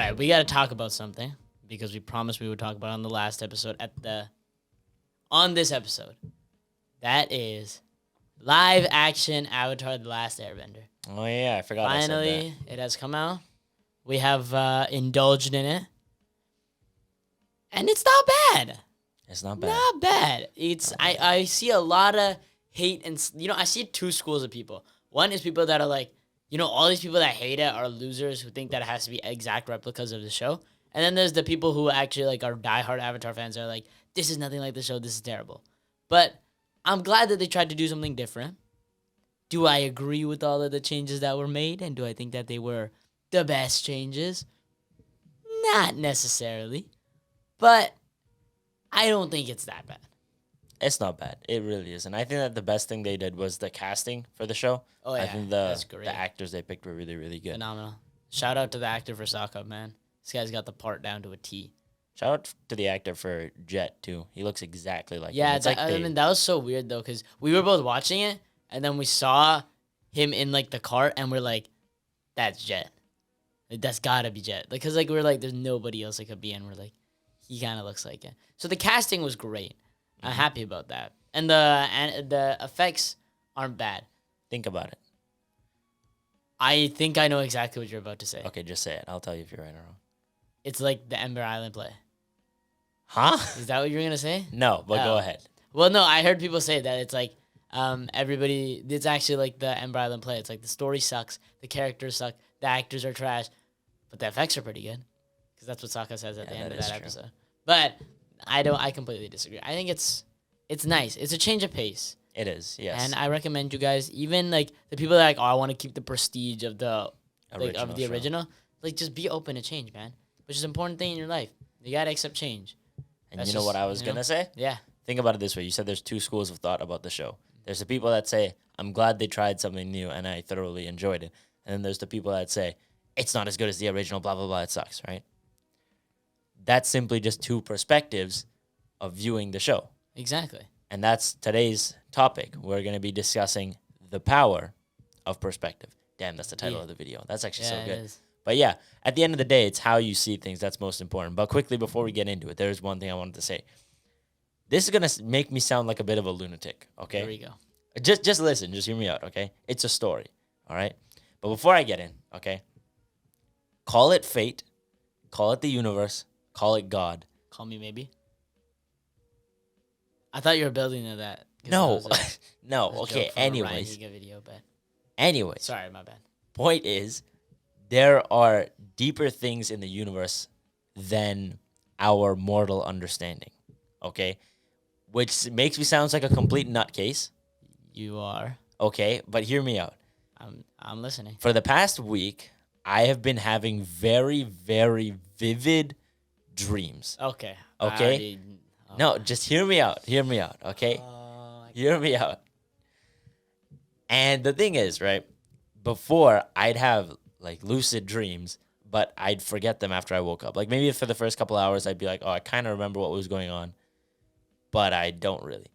right, we got to talk about something because we promised we would talk about it on the last episode on this episode. That is live action Avatar: The Last Airbender. Oh yeah, I forgot. Finally, it has come out. We have indulged in it, and it's not bad. It's not bad. Not bad. I see a lot of hate and I see two schools of people. One is people that are like, all these people that hate it are losers who think that it has to be exact replicas of the show. And then there's the people who actually like are diehard Avatar fans that are like, this is nothing like the show. This is terrible. But I'm glad that they tried to do something different. Do I agree with all of the changes that were made? And do I think that they were the best changes? Not necessarily. But I don't think it's that bad. It's not bad. It really isn't. I think that the best thing they did was the casting for the show. Oh, yeah. I think that's great. the actors they picked were really, really good. Phenomenal. Shout out to the actor for Sokka, man. This guy's got the part down to a T. Shout out to the actor for Jet, too. He looks exactly like him. Yeah, It's that was so weird, though, because we were both watching it, and then we saw him in, like, the cart, and we're like, that's Jet. Like, that's gotta be Jet. Because, like, we're like, there's nobody else it could be, and we're like, he kind of looks like it. So the casting was great. I'm happy about that. And the effects aren't bad. Think about it. I think I know exactly what you're about to say. Okay, just say it. I'll tell you if you're right or wrong. It's like the Ember Island play. Huh? Is that what you were going to say? No, but go ahead. Well, no, I heard people say that it's like it's actually like the Ember Island play. It's like the story sucks, the characters suck, the actors are trash, but the effects are pretty good. Because that's what Sokka says at the end of that episode. But I completely disagree. I think it's nice. It's a change of pace. It is, yes. And I recommend you guys, even like the people that are like, I want to keep the prestige of the original. Like, just be open to change, man. Which is an important thing in your life. You gotta accept change. And that's what I was gonna say? Yeah. Think about it this way. You said there's two schools of thought about the show. There's the people that say, I'm glad they tried something new and I thoroughly enjoyed it. And then there's the people that say, it's not as good as the original, blah, blah, blah, it sucks, right? That's simply just two perspectives of viewing the show. Exactly. And that's today's topic. We're going to be discussing the power of perspective. Damn, that's the title of the video. That's actually so good. But yeah, at the end of the day, it's how you see things that's most important. But quickly, before we get into it, there's one thing I wanted to say. This is going to make me sound like a bit of a lunatic, okay? Here we go. Just listen. Just hear me out, okay? It's a story, all right? But before I get in, okay? Call it fate. Call it the universe. Call it God. Call me maybe. I thought you were building to that. No. No, okay, anyways. Video, but anyways. Sorry, my bad. Point is, there are deeper things in the universe than our mortal understanding, okay? Which makes me sound like a complete nutcase. You are. Okay, but hear me out. I'm listening. For the past week, I have been having very, very vivid dreams. Okay. Okay? No, just hear me out. Hear me out, okay? Hear me out. And the thing is, right, before I'd have like lucid dreams, but I'd forget them after I woke up. Like maybe for the first couple hours, I'd be like, oh, I kind of remember what was going on, but I don't really.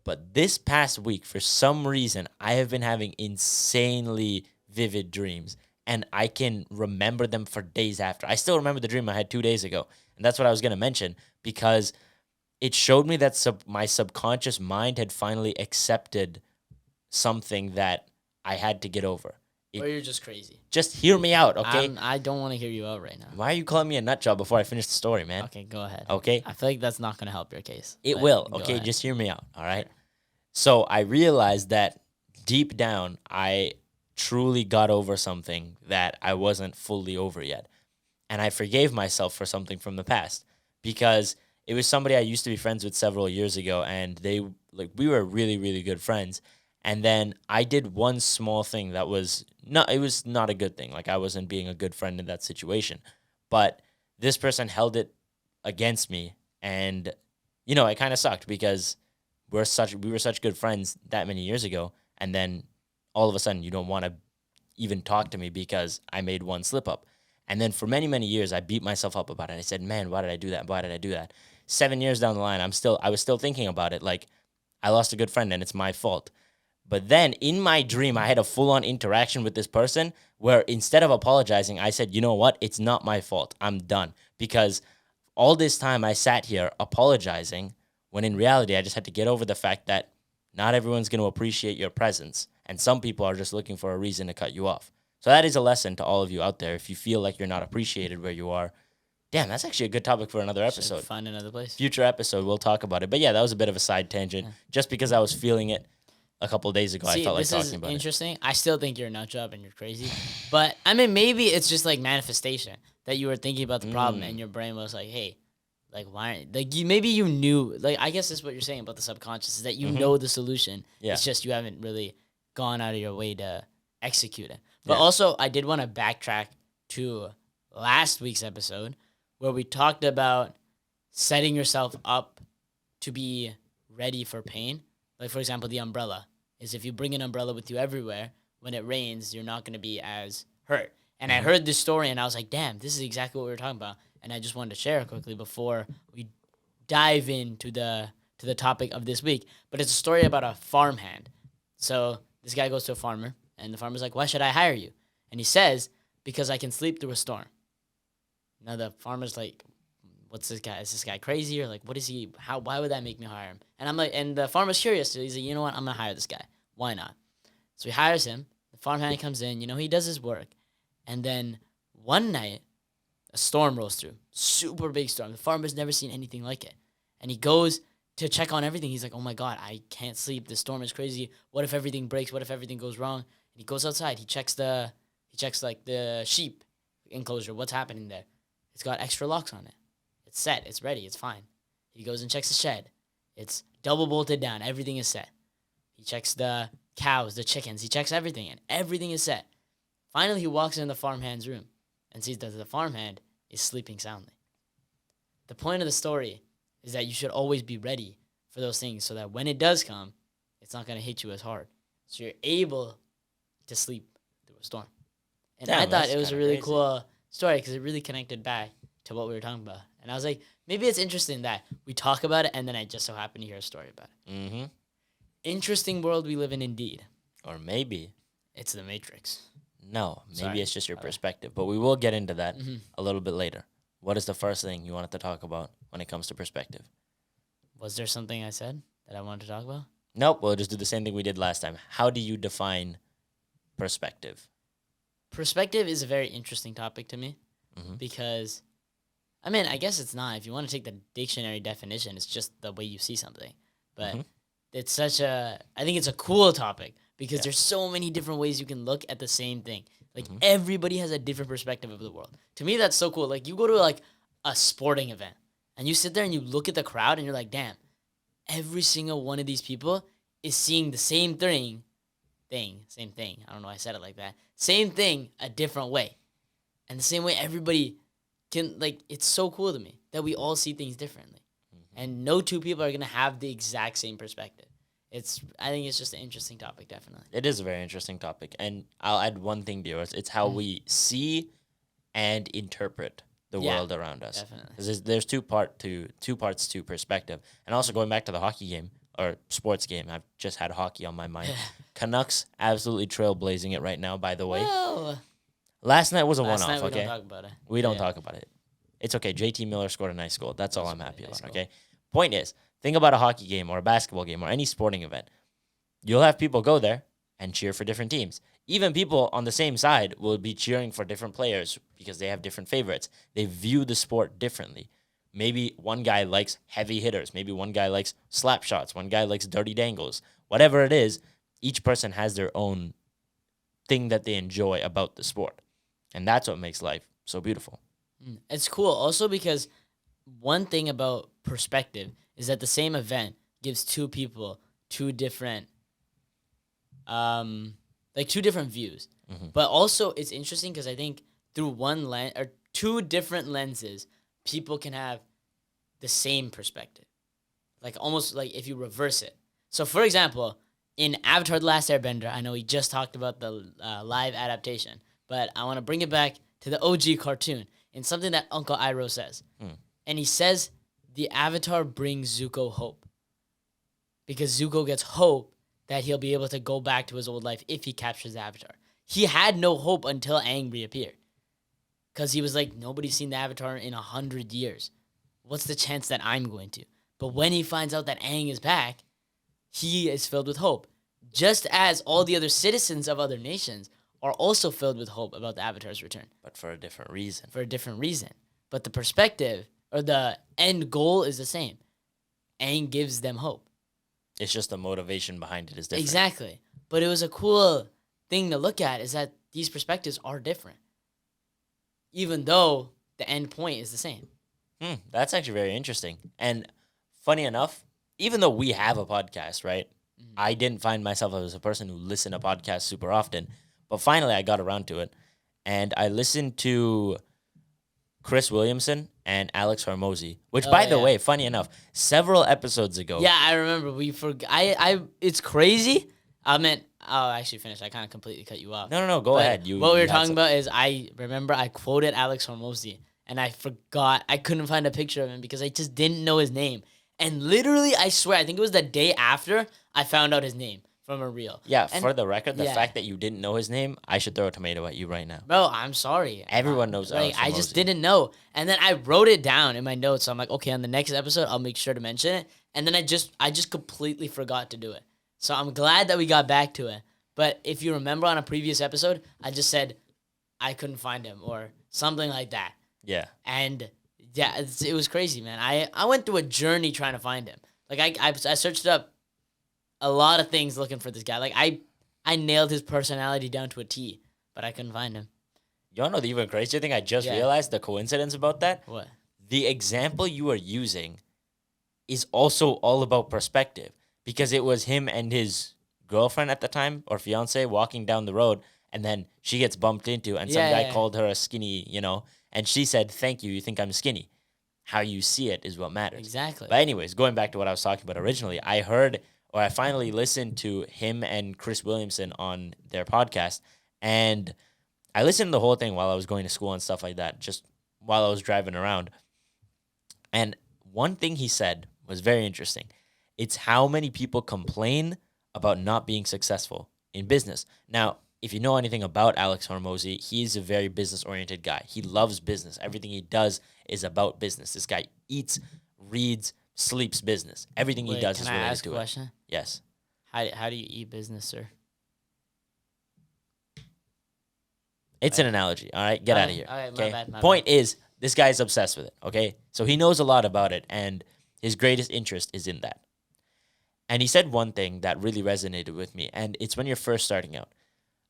But this past week, for some reason, I have been having insanely vivid dreams, and I can remember them for days after. I still remember the dream I had 2 days ago, and that's what I was going to mention, because it showed me that my subconscious mind had finally accepted something that I had to get over. Or you're just crazy. Just hear me out, okay? I don't want to hear you out right now. Why are you calling me a nut job before I finish the story, man? Okay, go ahead. Okay? I feel like that's not going to help your case. It will, okay? Just hear me out, all right? So I realized that deep down, I truly got over something that I wasn't fully over yet. And I forgave myself for something from the past, because it was somebody I used to be friends with several years ago, and we were really, really good friends. And then I did one small thing that was not a good thing. Like, I wasn't being a good friend in that situation. But this person held it against me, and it kind of sucked, because we were such good friends that many years ago, and then all of a sudden you don't want to even talk to me because I made one slip up. And then for many, many years I beat myself up about it. I said, man, why did I do that? Why did I do that? 7 years down the line, I was still thinking about it, like, I lost a good friend and it's my fault. But then in my dream, I had a full on interaction with this person where instead of apologizing, I said, you know what? It's not my fault. I'm done. Because all this time I sat here apologizing when in reality, I just had to get over the fact that not everyone's going to appreciate your presence. And some people are just looking for a reason to cut you off. So that is a lesson to all of you out there. If you feel like you're not appreciated where you are, damn, that's actually a good topic for another episode. Should find another place. Future episode, we'll talk about it. But yeah, that was a bit of a side tangent. Just because I was feeling it a couple of days ago, I felt like talking about it. Interesting. I still think you're a nut job and you're crazy. But I mean, maybe it's just like manifestation that you were thinking about the problem and your brain was like, hey, like why? Like maybe you knew. Like I guess that's what you're saying about the subconscious is that you know the solution. Yeah. It's just you haven't really gone out of your way to execute it. But also, I did want to backtrack to last week's episode where we talked about setting yourself up to be ready for pain. Like, for example, the umbrella is if you bring an umbrella with you everywhere, when it rains, you're not going to be as hurt. And I heard this story and I was like, damn, this is exactly what we were talking about. And I just wanted to share it quickly before we dive into the topic of this week. But it's a story about a farmhand. So this guy goes to a farmer and the farmer's like, why should I hire you? And he says, because I can sleep through a storm. Now the farmer's like, what's this guy? Is this guy crazy? Or like, what is he? Why would that make me hire him? And I'm like, and the farmer's curious. So he's like, you know what? I'm going to hire this guy. Why not? So he hires him. The farmhand comes in, he does his work. And then one night, a storm rolls through. Super big storm. The farmer's never seen anything like it. And he goes to check on everything. He's like, oh my God, I can't sleep. The storm is crazy. What if everything breaks? What if everything goes wrong? And he goes outside. He checks like the sheep enclosure. What's happening there? It's got extra locks on it. It's set. It's ready. It's fine. He goes and checks the shed. It's double bolted down. Everything is set. He checks the cows, the chickens. He checks everything, and everything is set. Finally, he walks in the farmhand's room and sees that the farmhand is sleeping soundly. The point of the story is that you should always be ready for those things so that when it does come, it's not going to hit you as hard. So you're able to sleep through a storm. And Damn, I thought it was that's a really kinda cool story because it really connected back to what we were talking about. And I was like, maybe it's interesting that we talk about it and then I just so happen to hear a story about it. Mm-hmm. Interesting world we live in indeed. Or maybe, It's the Matrix. no, maybe Sorry. it's just your perspective. But we will get into that Mhm. a little bit later. What is the first thing you wanted to talk about when it comes to perspective? Was there something I said that I wanted to talk about? Nope, we'll just do the same thing we did last time. How do you define perspective? Perspective is a very interesting topic to me Mhm. because, I mean, I guess it's not. If you want to take the dictionary definition, it's just the way you see something. But Mhm. it's I think it's a cool topic because Yeah. there's so many different ways you can look at the same thing. Like Mhm. everybody has a different perspective of the world. To me, that's so cool. Like you go to like a sporting event and you sit there and you look at the crowd and you're like, damn, every single one of these people is seeing the same same thing. I don't know why I said it like that. Same thing, a different way. And the same way everybody can, like, it's so cool to me that we all see things differently. And no two people are going to have the exact same perspective. I think it's just an interesting topic, definitely. It is a very interesting topic. And I'll add one thing to yours. It's how we see and interpret the Yeah, world around us. definitely. 'Cause there's two parts to perspective. And also going back to the hockey game or sports game, I've just had hockey on my mind. Canucks absolutely trailblazing it right now, by the way. Well, Last night was a last one-off, night we okay? don't talk about it. We don't Yeah. talk about it. It's okay. JT Miller scored a nice goal. That's all That's I'm a happy nice about, goal. okay? Point is, think about a hockey game or a basketball game or any sporting event. You'll have people go there and cheer for different teams. Even people on the same side will be cheering for different players because they have different favorites. They view the sport differently. Maybe one guy likes heavy hitters. Maybe one guy likes slap shots. One guy likes dirty dangles. Whatever it is, each person has their own thing that they enjoy about the sport. And that's what makes life so beautiful. It's cool also because one thing about perspective is that the same event gives two people two different two different views. But also it's interesting because I think through one lens or two different lenses, people can have the same perspective. Like almost like if you reverse it. So for example, in Avatar: The Last Airbender, I know we just talked about the live adaptation, but I want to bring it back to the OG cartoon and something that Uncle Iroh says. And he says the Avatar brings Zuko hope. Because Zuko gets hope that he'll be able to go back to his old life if he captures the Avatar. He had no hope until Aang reappeared. Because he was like, nobody's seen the Avatar in 100 years. What's the chance that I'm going to? But when he finds out that Aang is back, he is filled with hope. Just as all the other citizens of other nations are also filled with hope about the Avatar's return. But for a different reason. For a different reason. But the perspective, or the end goal is the same. Aang gives them hope. It's just the motivation behind it is different. Exactly. But it was a cool thing to look at is that these perspectives are different. Even though the end point is the same. That's actually very interesting. And funny enough, even though we have a podcast, right? Mm-hmm. I didn't find myself as a person who listened to podcasts super often. But finally, I got around to it. And I listened to Chris Williamson and Alex Hormozy, which, by the way, funny enough, several episodes ago. Yeah, I remember. We forgot. It's crazy. Actually, finished. I kind of completely cut you off. No. Go ahead. What we were talking about is I remember I quoted Alex Hormozy, and I forgot. I couldn't find a picture of him because I just didn't know his name. And literally, I swear, I think it was the day after I found out his name from a reel. Yeah, for the record, the fact that you didn't know his name, I should throw a tomato at you right now. Bro, I'm sorry. Everyone knows Alex Hormozy. I just didn't know. And then I wrote it down in my notes. So I'm like, okay, on the next episode, I'll make sure to mention it. And then I just completely forgot to do it. So I'm glad that we got back to it. But if you remember on a previous episode, I just said I couldn't find him or something like that. Yeah. And yeah, it was crazy, man. I went through a journey trying to find him. Like I searched up a lot of things looking for this guy. Like I nailed his personality down to a T, but I couldn't find him. You want to know the even crazier thing? I just realized the coincidence about that. What? The example you are using is also all about perspective because it was him and his girlfriend at the time or fiance walking down the road, and then she gets bumped into, and some guy called her a skinny, and she said, "Thank you. You think I'm skinny." How you see it is what matters. Exactly. But anyways, going back to what I was talking about originally, I finally listened to him and Chris Williamson on their podcast, and I listened to the whole thing while I was going to school and stuff like that, just while I was driving around. And one thing he said was very interesting. It's how many people complain about not being successful in business. Now, if you know anything about Alex Hormozy, he's a very business-oriented guy. He loves business. Everything he does is about business. This guy eats, reads, sleeps business. Everything he does is related to it. Can I ask a question? Yes. How do you eat business, sir? It's an analogy, all right? Get out of here. Okay, my bad. Point is, this guy's obsessed with it, okay? So he knows a lot about it, and his greatest interest is in that. And he said one thing that really resonated with me, and it's when you're first starting out.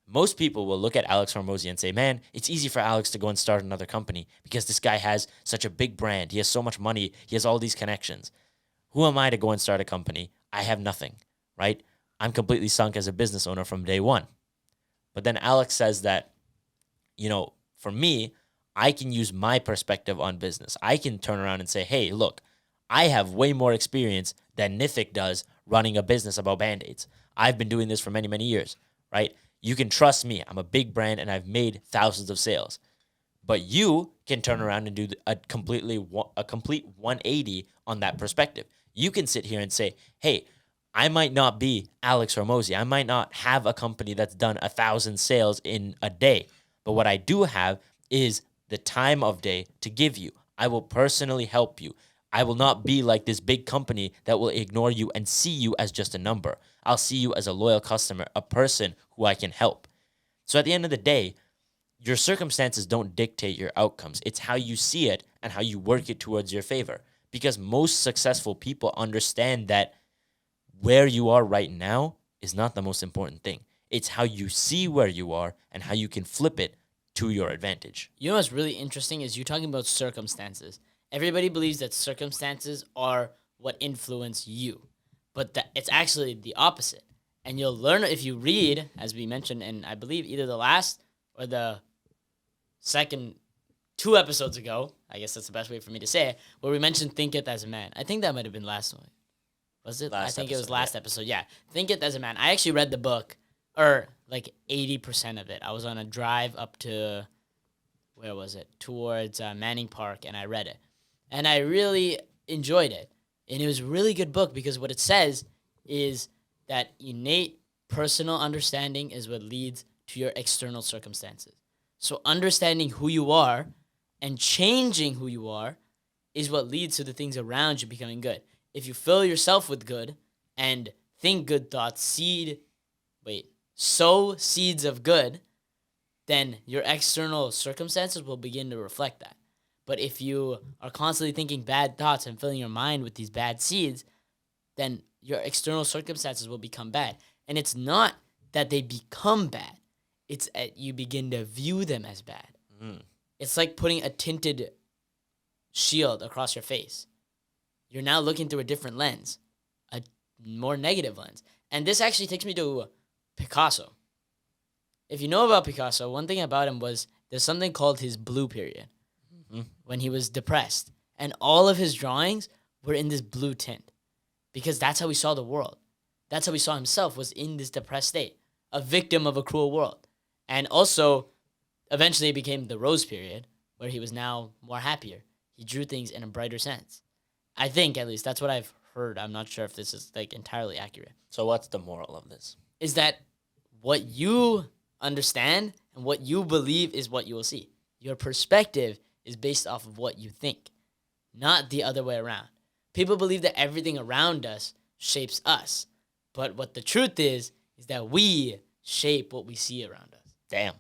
Most people will look at Alex Hormozy and say, man, it's easy for Alex to go and start another company because this guy has such a big brand. He has so much money. He has all these connections. Who am I to go and start a company? I have nothing, right? I'm completely sunk as a business owner from day one. But then Alex says that, for me, I can use my perspective on business. I can turn around and say, hey, look, I have way more experience than Nithik does running a business about Band-Aids. I've been doing this for many, many years, right? You can trust me. I'm a big brand and I've made thousands of sales. But you can turn around and do a complete 180 on that perspective. You can sit here and say, hey, I might not be Alex Hormozy. I might not have a company that's done 1,000 sales in a day. But what I do have is the time of day to give you. I will personally help you. I will not be like this big company that will ignore you and see you as just a number. I'll see you as a loyal customer, a person who I can help. So at the end of the day, your circumstances don't dictate your outcomes. It's how you see it and how you work it towards your favor. Because most successful people understand that where you are right now is not the most important thing. It's how you see where you are and how you can flip it to your advantage. You know what's really interesting is you talking about circumstances. Everybody believes that circumstances are what influence you, but that it's actually the opposite. And you'll learn if you read, as we mentioned, and I believe either the last or the second 2 episodes ago, I guess that's the best way for me to say it, where we mentioned Thinketh as a Man. I think that might have been last one. Was it? I think it was last episode. Yeah. Thinketh as a Man. I actually read the book, or like 80% of it. I was on a drive up to, where was it? Towards Manning Park, and I read it. And I really enjoyed it. And it was a really good book because what it says is that innate personal understanding is what leads to your external circumstances. So understanding who you are and changing who you are is what leads to the things around you becoming good. If you fill yourself with good and think good thoughts, sow seeds of good, then your external circumstances will begin to reflect that. But if you are constantly thinking bad thoughts and filling your mind with these bad seeds, then your external circumstances will become bad. And it's not that they become bad, it's that you begin to view them as bad. It's like putting a tinted shield across your face. You're now looking through a different lens, a more negative lens. And this actually takes me to Picasso. If you know about Picasso, one thing about him was there's something called his blue period when he was depressed. And all of his drawings were in this blue tint because that's how he saw the world. That's how he saw himself, was in this depressed state, a victim of a cruel world. And also, eventually it became the rose period where he was now more happier. He drew things in a brighter sense. I think, at least, that's what I've heard. I'm not sure if this is like entirely accurate. So what's the moral of this? Is that what you understand and what you believe is what you will see. Your perspective is based off of what you think, not the other way around. People believe that everything around us shapes us. But what the truth is that we shape what we see around us. Damn.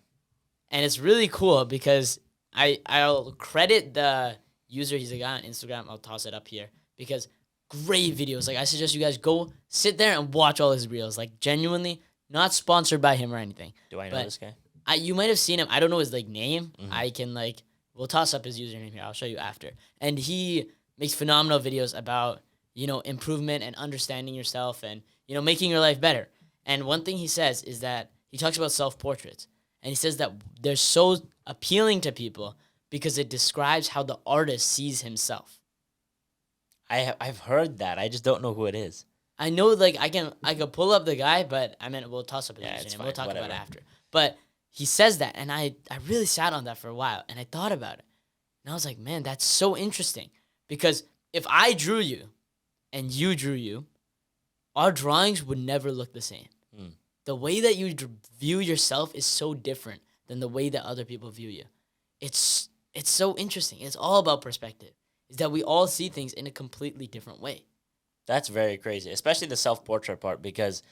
And it's really cool because I'll credit the user. He's a guy on Instagram. I'll toss it up here because great videos. Like, I suggest you guys go sit there and watch all his reels. Like, genuinely, not sponsored by him or anything. Do I know this guy? You might have seen him. I don't know his like name. I can we'll toss up his username here. I'll show you after. And he makes phenomenal videos about, improvement and understanding yourself and, making your life better. And one thing he says is that he talks about self-portraits. And he says that they're so appealing to people because it describes how the artist sees himself. I've heard that. I just don't know who it is. I know, I could pull up the guy, but we'll toss up his username. We'll talk about it after. But he says that, and I really sat on that for a while, and I thought about it. And I was like, man, that's so interesting. Because if I drew you and you drew you, our drawings would never look the same. The way that you view yourself is so different than the way that other people view you. It's so interesting. It's all about perspective. Is that we all see things in a completely different way. That's very crazy, especially the self-portrait part, because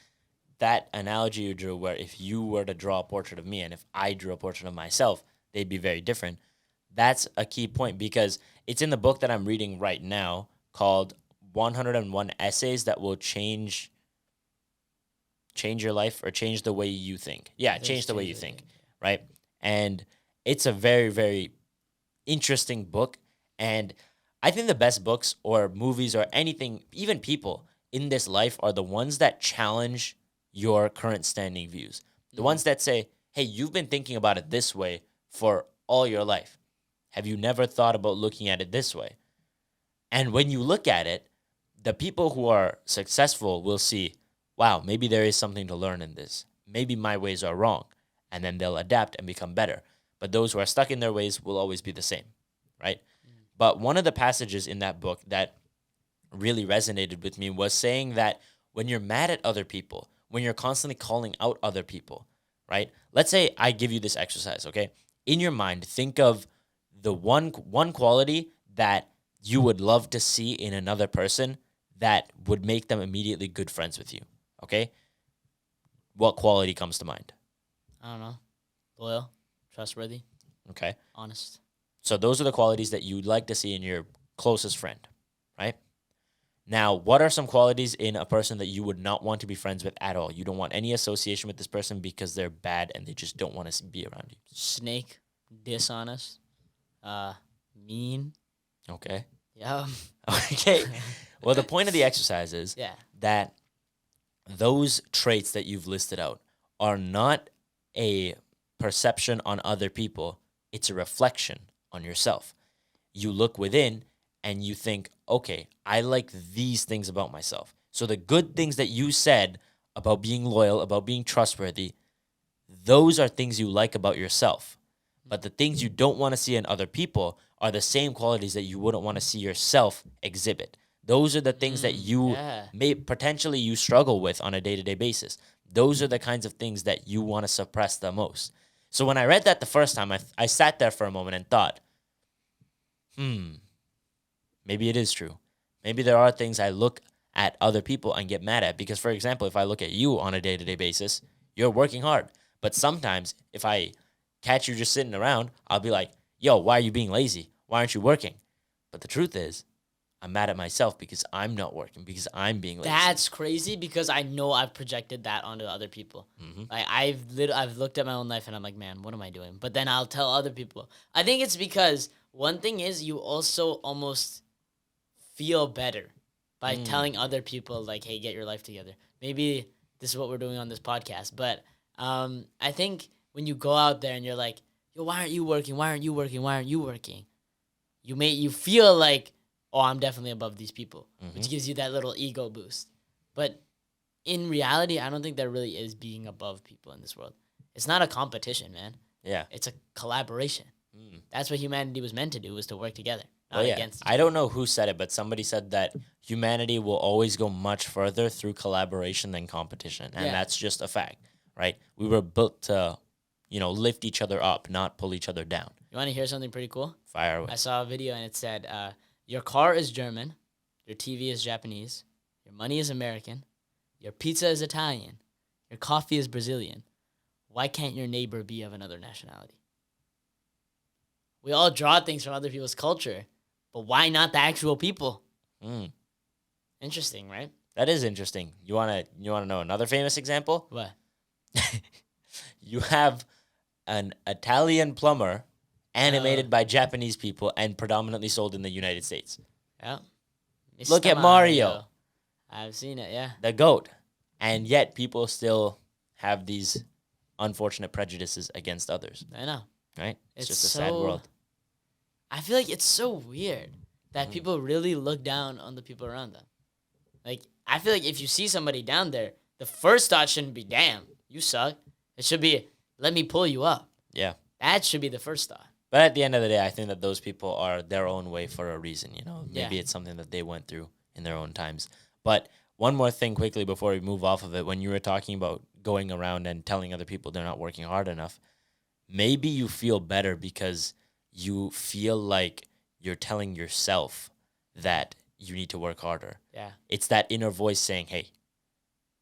that analogy you drew where if you were to draw a portrait of me and if I drew a portrait of myself, they'd be very different. That's a key point because it's in the book that I'm reading right now called 101 Essays That Will Change your life or change the way you think. Yeah, change the way you think, right? And it's a very, very interesting book. And I think the best books or movies or anything, even people in this life are the ones that challenge your current standing views. The ones that say, hey, you've been thinking about it this way for all your life. Have you never thought about looking at it this way? And when you look at it, the people who are successful will see, wow, maybe there is something to learn in this. Maybe my ways are wrong. And then they'll adapt and become better. But those who are stuck in their ways will always be the same, right? But one of the passages in that book that really resonated with me was saying that when you're mad at other people, when you're constantly calling out other people, right? Let's say I give you this exercise, okay? In your mind, think of the one quality that you would love to see in another person that would make them immediately good friends with you, okay? What quality comes to mind? I don't know. Loyal, trustworthy, okay, honest. So those are the qualities that you'd like to see in your closest friend, right? Now, what are some qualities in a person that you would not want to be friends with at all? You don't want any association with this person because they're bad and they just don't want to be around you. Snake, dishonest, mean. Okay. Yeah. Okay. Well, the point of the exercise is that those traits that you've listed out are not a perception on other people. It's a reflection on yourself. You look within and you think, okay, I like these things about myself. So the good things that you said about being loyal, about being trustworthy, those are things you like about yourself. But the things you don't want to see in other people are the same qualities that you wouldn't want to see yourself exhibit. Those are the things that you Yeah. may potentially you struggle with on a day-to-day basis. Those are the kinds of things that you want to suppress the most. So when I read that the first time, I sat there for a moment and thought, maybe it is true. Maybe there are things I look at other people and get mad at. Because, for example, if I look at you on a day-to-day basis, you're working hard. But sometimes if I catch you just sitting around, I'll be like, yo, why are you being lazy? Why aren't you working? But the truth is, I'm mad at myself because I'm not working, because I'm being lazy. That's crazy because I know I've projected that onto other people. Like I've looked at my own life and I'm like, man, what am I doing? But then I'll tell other people. I think it's because one thing is you also almost feel better by telling other people like, hey, get your life together. Maybe this is what we're doing on this podcast. But I think when you go out there and you're like, yo, why aren't you working? Why aren't you working? Why aren't you working? You feel like, oh, I'm definitely above these people, which gives you that little ego boost. But in reality, I don't think there really is being above people in this world. It's not a competition, man. Yeah. It's a collaboration. That's what humanity was meant to do, was to work together, not Oh, yeah. against each I don't know who said it, but somebody said that humanity will always go much further through collaboration than competition. And Yeah. that's just a fact, right? We were built to, lift each other up, not pull each other down. You want to hear something pretty cool? Fire away. I saw a video and it said, your car is German, your TV is Japanese, your money is American, your pizza is Italian, your coffee is Brazilian. Why can't your neighbor be of another nationality? We all draw things from other people's culture, but why not the actual people? Interesting, right? That is interesting. You wanna know another famous example? What? You have an Italian plumber animated by Japanese people and predominantly sold in the United States. Yeah. Look Mr. at Mario. I've seen it, yeah. The GOAT. And yet people still have these unfortunate prejudices against others, I know. right? It's It's just a sad so- world. I feel like it's so weird that people really look down on the people around them. Like, I feel like if you see somebody down there, the first thought shouldn't be, damn, you suck. It should be, let me pull you up. Yeah. That should be the first thought. But at the end of the day, I think that those people are their own way for a reason, Maybe Yeah. it's something that they went through in their own times. But one more thing quickly before we move off of it, when you were talking about going around and telling other people they're not working hard enough, maybe you feel better because you feel like you're telling yourself that you need to work harder. Yeah. It's that inner voice saying, hey,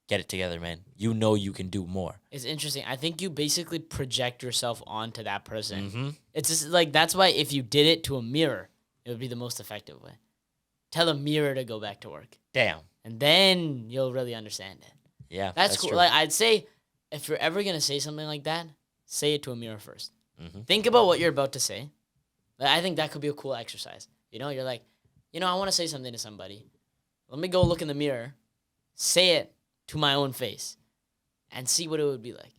get it together, man. You know you can do more. It's interesting. I think you basically project yourself onto that person. Mm-hmm. It's just like, that's why if you did it to a mirror, it would be the most effective way. Tell a mirror to go back to work. Damn. And then you'll really understand it. Yeah, That's cool. true. Like, I'd say if you're ever going to say something like that, say it to a mirror first. Mhm. Think about what you're about to say. Like, I think that could be a cool exercise. You're like, I want to say something to somebody. Let me go look in the mirror, say it to my own face, and see what it would be like.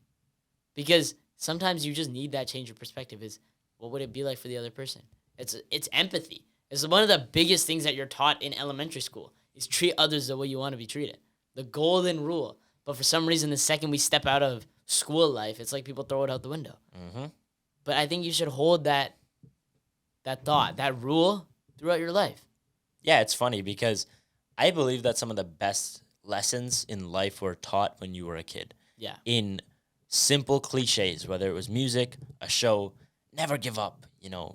Because sometimes you just need that change of perspective. Is what would it be like for the other person? It's empathy. It's one of the biggest things that you're taught in elementary school is treat others the way you want to be treated. The golden rule. But for some reason, the second we step out of school life, it's like people throw it out the window. Mm-hmm. But I think you should hold that thought, that rule throughout your life. Yeah, it's funny because I believe that some of the best lessons in life were taught when you were a kid. Yeah. In simple cliches, whether it was music, a show, never give up,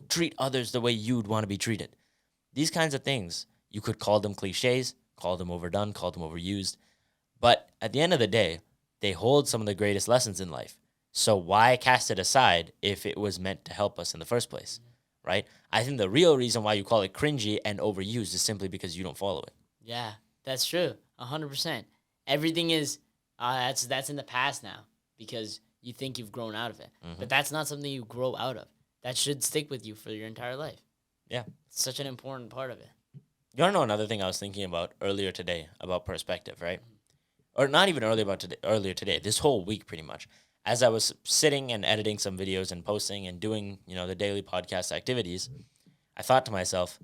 treat others the way you'd want to be treated. These kinds of things, you could call them cliches, call them overdone, call them overused. But at the end of the day, they hold some of the greatest lessons in life. So why cast it aside if it was meant to help us in the first place, right? I think the real reason why you call it cringy and overused is simply because you don't follow it. Yeah, that's true. 100%. Everything is that's in the past now because you think you've grown out of it. But that's not something you grow out of. That should stick with you for your entire life. Yeah. It's such an important part of it. You want to know another thing I was thinking about earlier today about perspective, right? Or not even earlier today, this whole week pretty much. As I was sitting and editing some videos and posting and doing, the daily podcast activities, I thought to myself,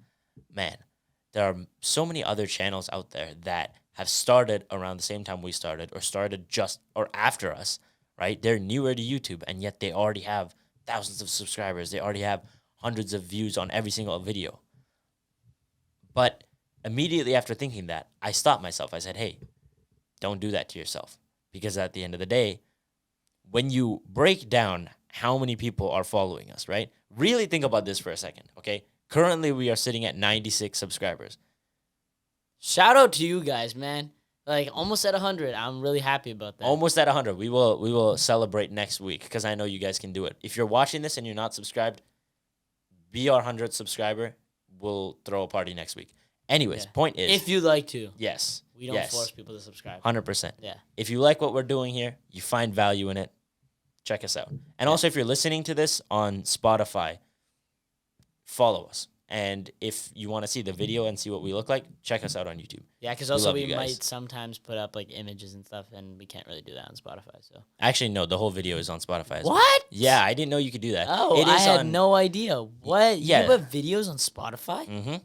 man, there are so many other channels out there that have started around the same time we started or started just or after us, right? They're newer to YouTube and yet they already have thousands of subscribers. They already have hundreds of views on every single video. But immediately after thinking that, I stopped myself. I said, hey, don't do that to yourself. Because at the end of the day, when you break down how many people are following us, right? Really think about this for a second, okay? Currently, we are sitting at 96 subscribers. Shout out to you guys, man. Like almost at 100. I'm really happy about that. Almost at 100. We will celebrate next week because I know you guys can do it. If you're watching this and you're not subscribed, be our 100th subscriber. We'll throw a party next week. Anyways, Yeah. point is, If you'd like to. yes, We don't yes, force people to subscribe. 100%. Yeah. If you like what we're doing here, you find value in it, check us out. And also, if you're listening to this on Spotify, follow us. And if you want to see the video and see what we look like, check us out on YouTube. Yeah, because We also love we you guys. might sometimes put up like images and stuff, and we can't really do that on Spotify. So Actually, no, the whole video is on Spotify as well. what? Yeah, I didn't know you could do that. Oh, It I is had on, no idea. What? yeah. You put videos on Spotify? Mm-hmm.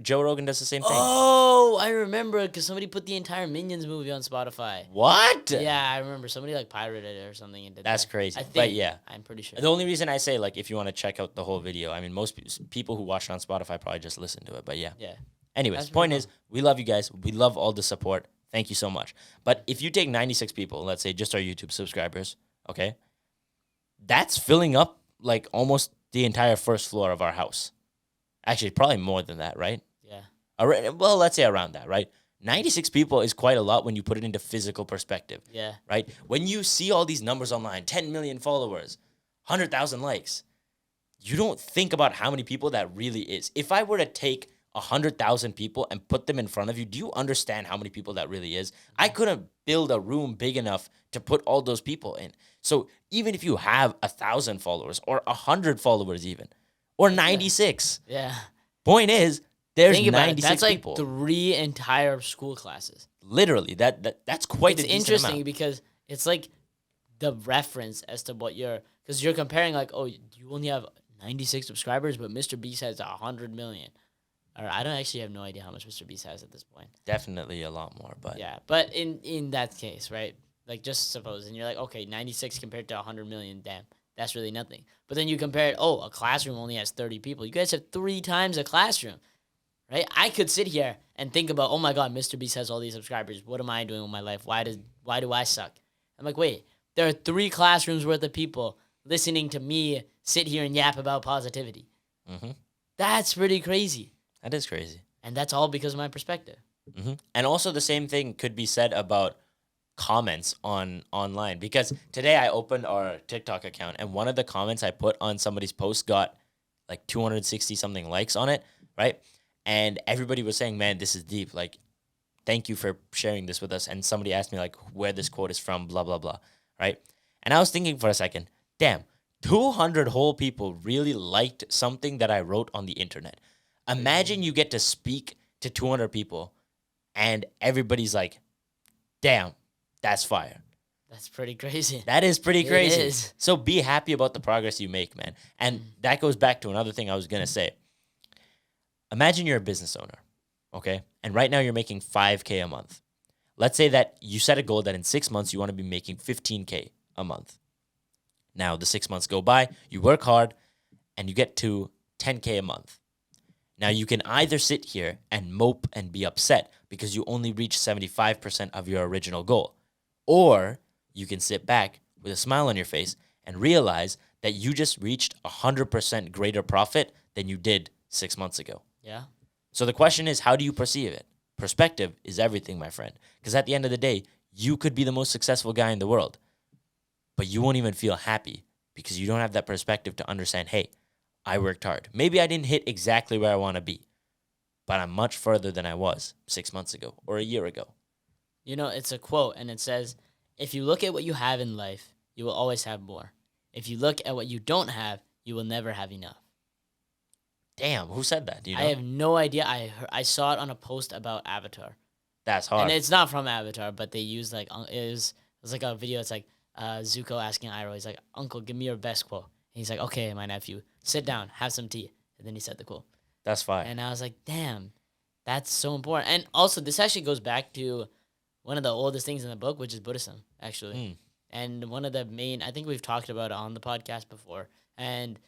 Joe Rogan does the same thing. Oh, I remember because somebody put the entire Minions movie on Spotify. What? Yeah, I remember somebody like pirated it or something and did That's that. crazy. I But think, yeah. I'm pretty sure. The only reason I say, like, if you want to check out the whole video, I mean, most people who watch it on Spotify probably just listen to it. But yeah. Yeah. Anyways, That's point pretty is, we love you guys. We love all the support. Thank you so much. But if you take 96 people, let's say just our YouTube subscribers, okay, that's filling up like almost the entire first floor of our house. Actually, probably more than that, right? Yeah. Well, let's say around that, right? 96 people is quite a lot when you put it into physical perspective, Yeah. right? When you see all these numbers online, 10 million followers, 100,000 likes, you don't think about how many people that really is. If I were to take 100,000 people and put them in front of you, do you understand how many people that really is? I couldn't build a room big enough to put all those people in. So even if you have 1,000 followers or 100 followers even, or 96, Yeah. point is, there's Think about it. 96 That's like people. 3 entire school classes. Literally, that's quite It's a decent interesting amount. because it's like the reference as to what because you're comparing like, oh, you only have 96 subscribers, but Mr. Beast has 100 million. Or I don't actually have no idea how much Mr. Beast has at this point. Definitely a lot more, but Yeah, but in that case, right? Like just suppose, and you're like, okay, 96 compared to 100 million, damn, that's really nothing. But then you compare it, oh, a classroom only has 30 people. You guys have 3 times a classroom, right? I could sit here and think about, oh my God, Mr. Beast has all these subscribers. What am I doing with my life? Why do I suck? I'm like, wait, there are 3 classrooms worth of people listening to me sit here and yap about positivity. Mhm. That's pretty crazy. that is crazy. And that's all because of my perspective. And also the same thing could be said about comments online, because today I opened our TikTok account and one of the comments I put on somebody's post got like 260 something likes on it, right? And everybody was saying, man, this is deep. Like, thank you for sharing this with us. And somebody asked me like where this quote is from, blah, blah, blah, right? And I was thinking for a second, damn, 200 whole people really liked something that I wrote on the internet. Imagine you get to speak to 200 people and everybody's like, damn, that's fire. That's pretty crazy. That is pretty It crazy. is. So be happy about the progress you make, man. And that goes back to another thing I was going to say. Imagine you're a business owner, okay? And right now you're making 5K a month. Let's say that you set a goal that in 6 months you want to be making 15K a month. Now the 6 months go by, you work hard, and you get to 10K a month. Now you can either sit here and mope and be upset because you only reached 75% of your original goal, or you can sit back with a smile on your face and realize that you just reached 100% greater profit than you did 6 months ago. Yeah. So the question is, how do you perceive it? Perspective is everything, my friend. Because at the end of the day, you could be the most successful guy in the world, but you won't even feel happy because you don't have that perspective to understand, hey, I worked hard. Maybe I didn't hit exactly where I want to be, but I'm much further than I was 6 months ago or a year ago. You know, it's a quote, and it says, if you look at what you have in life, you will always have more. If you look at what you don't have, you will never have enough. Damn, who said that? Do you know? I have no idea. I saw it on a post about Avatar. That's hard. And it's not from Avatar, but they used like, it was like a video. It's like Zuko asking Iroh, he's like, Uncle, give me your best quote. And he's like, okay, my nephew, sit down, have some tea. And then he said the quote. That's fine. And I was like, damn, that's so important. And also, this actually goes back to one of the oldest things in the book, which is Buddhism, actually. And one of the main, I think we've talked about it on the podcast before. And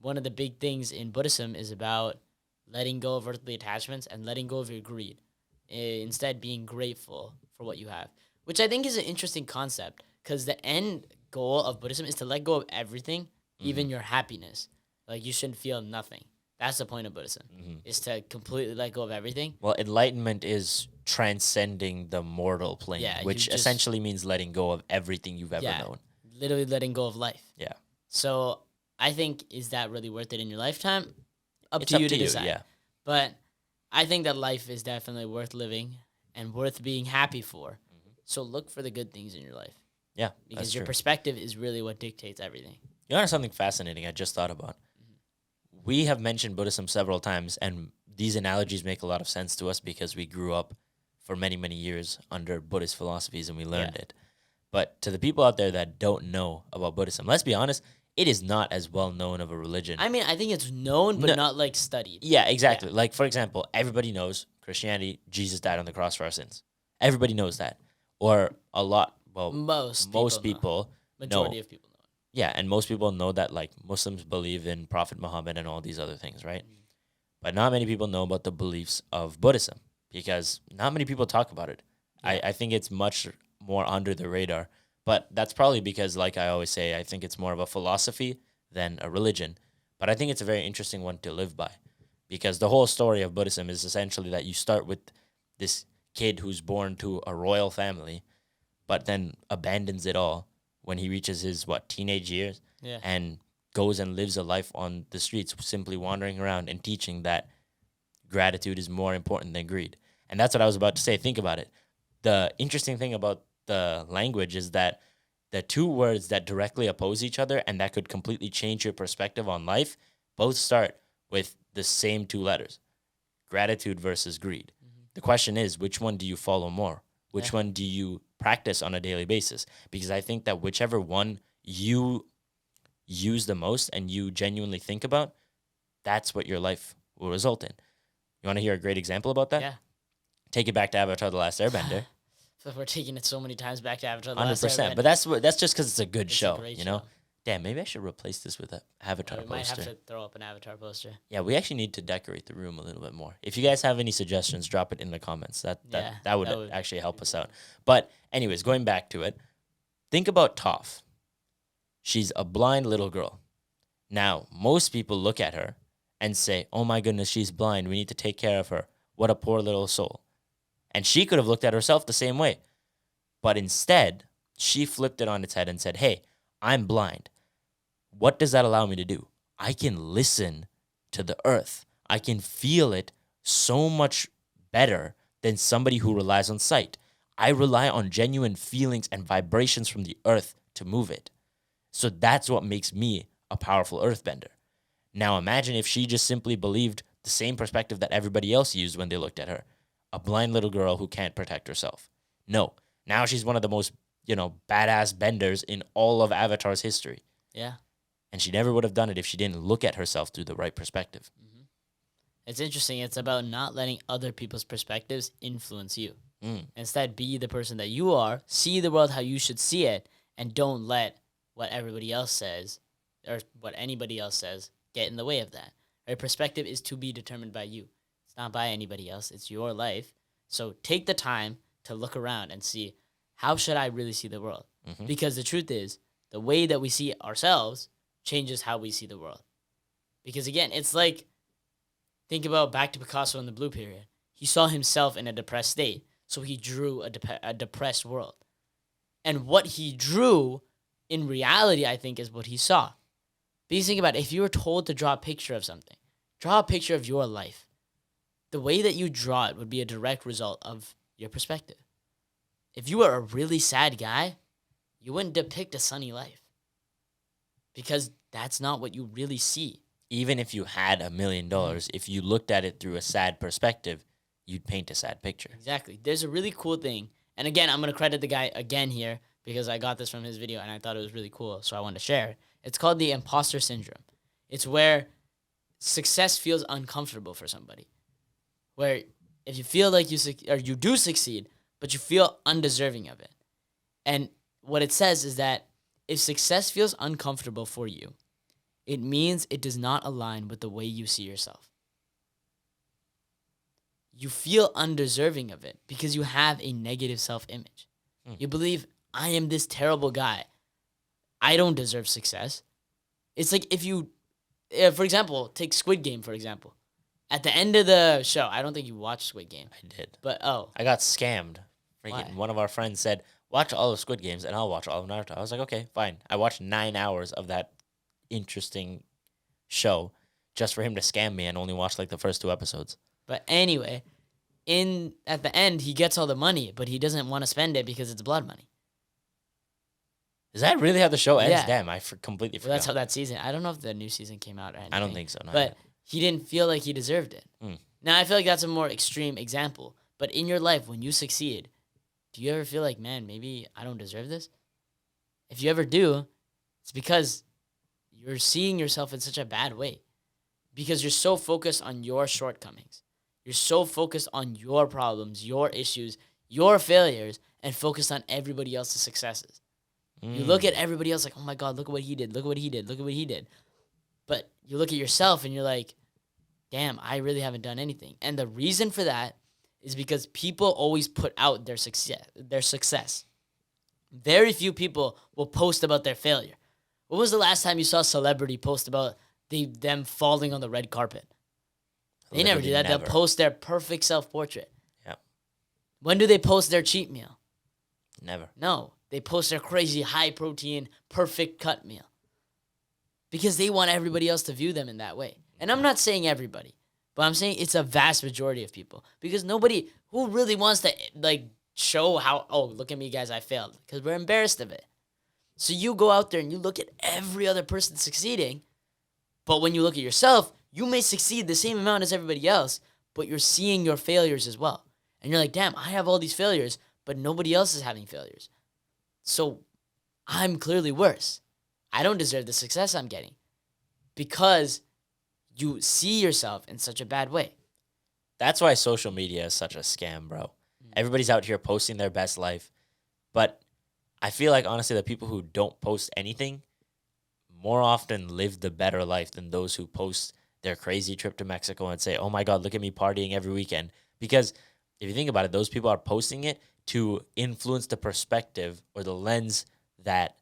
one of the big things in Buddhism is about letting go of earthly attachments and letting go of your greed. Instead, being grateful for what you have, which I think is an interesting concept because the end goal of Buddhism is to let go of everything, even your happiness. Like you shouldn't feel nothing. That's the point of Buddhism, is to completely let go of everything. Well, enlightenment is transcending the mortal plane, Yeah, you which just- essentially means letting go of everything you've ever Yeah. known. Literally letting go of life. Yeah. So I think, is that really worth it in your lifetime? Up It's to up you to to you, decide. yeah. But I think that life is definitely worth living and worth being happy for. So look for the good things in your life Yeah, because that's your true. perspective is really what dictates everything. You know something fascinating I just thought about? We have mentioned Buddhism several times, and these analogies make a lot of sense to us because we grew up for many, many years under Buddhist philosophies and we learned it. But to the people out there that don't know about Buddhism, let's be honest, it is not as well known of a religion. I mean, I think it's known, but No- not like studied. Yeah, exactly. Like, for example, everybody knows Christianity, Jesus died on the cross for our sins. Everybody knows that. Or a lot, well, Most most people know. people Majority know. of people know it. Yeah, and most people know that, like, Muslims believe in Prophet Muhammad and all these other things, right? But not many people know about the beliefs of Buddhism because not many people talk about it. I think it's much more under the radar. But that's probably because, like I always say, I think it's more of a philosophy than a religion. But I think it's a very interesting one to live by because the whole story of Buddhism is essentially that you start with this kid who's born to a royal family, but then abandons it all when he reaches his, teenage years Yeah. and goes and lives a life on the streets, simply wandering around and teaching that gratitude is more important than greed. And that's what I was about to say. Think about it. The interesting thing about the language is that the two words that directly oppose each other and that could completely change your perspective on life both start with the same two letters: gratitude versus greed. The question is, which one do you follow more? Which one do you practice on a daily basis? Because I think that whichever one you use the most and you genuinely think about, that's what your life will result in. You want to hear a great example about that? Yeah. Take it back to Avatar: The Last Airbender. So we're taking it so many times back to Avatar: The 100%. Last Airbender. But that's just because it's a good It's a show, great you know? show. Damn, maybe I should replace this with an Avatar We might poster. have to throw up an Avatar poster. Yeah, we actually need to decorate the room a little bit more. If you guys have any suggestions, drop it in the comments. That would actually help us out. But anyways, going back to it, think about Toph. She's a blind little girl. Now, most people look at her and say, "Oh my goodness, she's blind. We need to take care of her. What a poor little soul." And she could have looked at herself the same way. But instead, she flipped it on its head and said, "Hey, I'm blind. What does that allow me to do? I can listen to the earth. I can feel it so much better than somebody who relies on sight. I rely on genuine feelings and vibrations from the earth to move it. So that's what makes me a powerful earthbender." Now imagine if she just simply believed the same perspective that everybody else used when they looked at her. A blind little girl who can't protect herself. No. Now she's one of the most, badass benders in all of Avatar's history. Yeah. And she never would have done it if she didn't look at herself through the right perspective. It's interesting. It's about not letting other people's perspectives influence you. Mm. Instead, be the person that you are, see the world how you should see it, and don't let what everybody else says or what anybody else says get in the way of that. Right? Perspective is to be determined by you. It's not by anybody else. It's your life. So take the time to look around and see, how should I really see the world? Mhm. Because the truth is, the way that we see ourselves changes how we see the world. Because again, it's like, think about back to Picasso in the Blue Period. He saw himself in a depressed state, so he drew a depressed world. And what he drew, in reality, I think, is what he saw. Because think about it, if you were told to draw a picture of something, draw a picture of your life. The way that you draw it would be a direct result of your perspective. If you were a really sad guy, you wouldn't depict a sunny life. Because that's not what you really see. Even if you had $1 million, if you looked at it through a sad perspective, you'd paint a sad picture. Exactly. There's a really cool thing. And again, I'm going to credit the guy again here because I got this from his video and I thought it was really cool, so I wanted to share it. It's called the imposter syndrome. It's where success feels uncomfortable for somebody. Where if you feel like you do succeed, but you feel undeserving of it. And what it says is that if success feels uncomfortable for you, it means it does not align with the way you see yourself. you feel undeserving of it because you have a negative self-image. You believe, I am this terrible guy. I don't deserve success. It's like for example, take Squid Game, for example. At the end of the show, I don't think you watched Squid Game, I did. but I got scammed. Freaking Why? one of our friends said, "Watch all of Squid Games, and I'll watch all of Naruto." I was like, "Okay, fine." I watched 9 hours of that interesting show just for him to scam me and only watch like the first 2 episodes. But anyway, at the end, he gets all the money, but he doesn't want to spend it because it's blood money. Is that really how the show ends? Yeah. Damn, I completely Well, forgot. that's how that season. I don't know if the new season came out or anything. I don't think so. Not But yet. he didn't feel like he deserved it. Mm. Now, I feel like that's a more extreme example. But in your life, when you succeed, do you ever feel like, man, maybe I don't deserve this? If you ever do, it's because you're seeing yourself in such a bad way. Because you're so focused on your shortcomings. You're so focused on your problems, your issues, your failures, and focused on everybody else's successes. You look at everybody else like, oh my God, look at what he did. Look at what he did. Look at what he did. But you look at yourself and you're like, damn, I really haven't done anything. And the reason for that is because people always put out their success. Very few people will post about their failure. When was the last time you saw a celebrity post about them falling on the red carpet? They never do that. Never. They'll post their perfect self-portrait. Yep. When do they post their cheat meal? Never. No. They post their crazy high-protein, perfect cut meal. Because they want everybody else to view them in that way. And I'm not saying everybody, but I'm saying it's a vast majority of people. Because nobody who really wants to show how, oh, look at me, guys, I failed. Because we're embarrassed of it. So you go out there and you look at every other person succeeding, but when you look at yourself, you may succeed the same amount as everybody else, but you're seeing your failures as well. And you're like, damn, I have all these failures, but nobody else is having failures. So I'm clearly worse. I don't deserve the success I'm getting because you see yourself in such a bad way. That's why social media is such a scam, bro. Everybody's out here posting their best life. But I feel like, honestly, the people who don't post anything more often live the better life than those who post their crazy trip to Mexico and say, oh my God, look at me partying every weekend. Because if you think about it, those people are posting it to influence the perspective or the lens that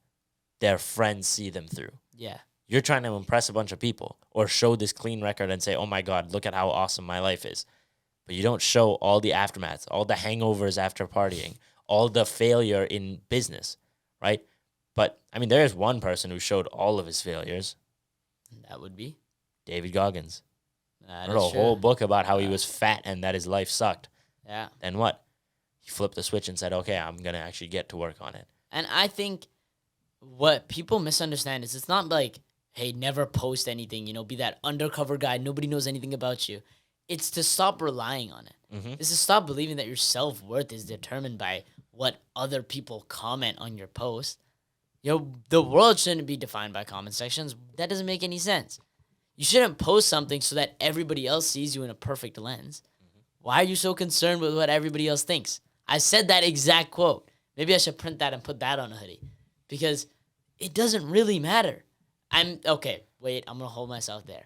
their friends see them through. Yeah. You're trying to impress a bunch of people or show this clean record and say, oh my God, look at how awesome my life is. But you don't show all the aftermaths, all the hangovers after partying, all the failure in business, right? But, I mean, there is one person who showed all of his failures. That would be David Goggins. That Wrote a is true. whole book about how he was fat and that his life sucked. Yeah. Then what? He flipped the switch and said, okay, I'm going to actually get to work on it. And I think what people misunderstand is it's not like, hey, never post anything, be that undercover guy. Nobody knows anything about you. It's to stop relying on it. Mhm. It's to stop believing that your self-worth is determined by what other people comment on your post. The world shouldn't be defined by comment sections. That doesn't make any sense. You shouldn't post something so that everybody else sees you in a perfect lens. Why are you so concerned with what everybody else thinks? I said that exact quote. Maybe I should print that and put that on a hoodie. Because it doesn't really matter. I'm going to hold myself there.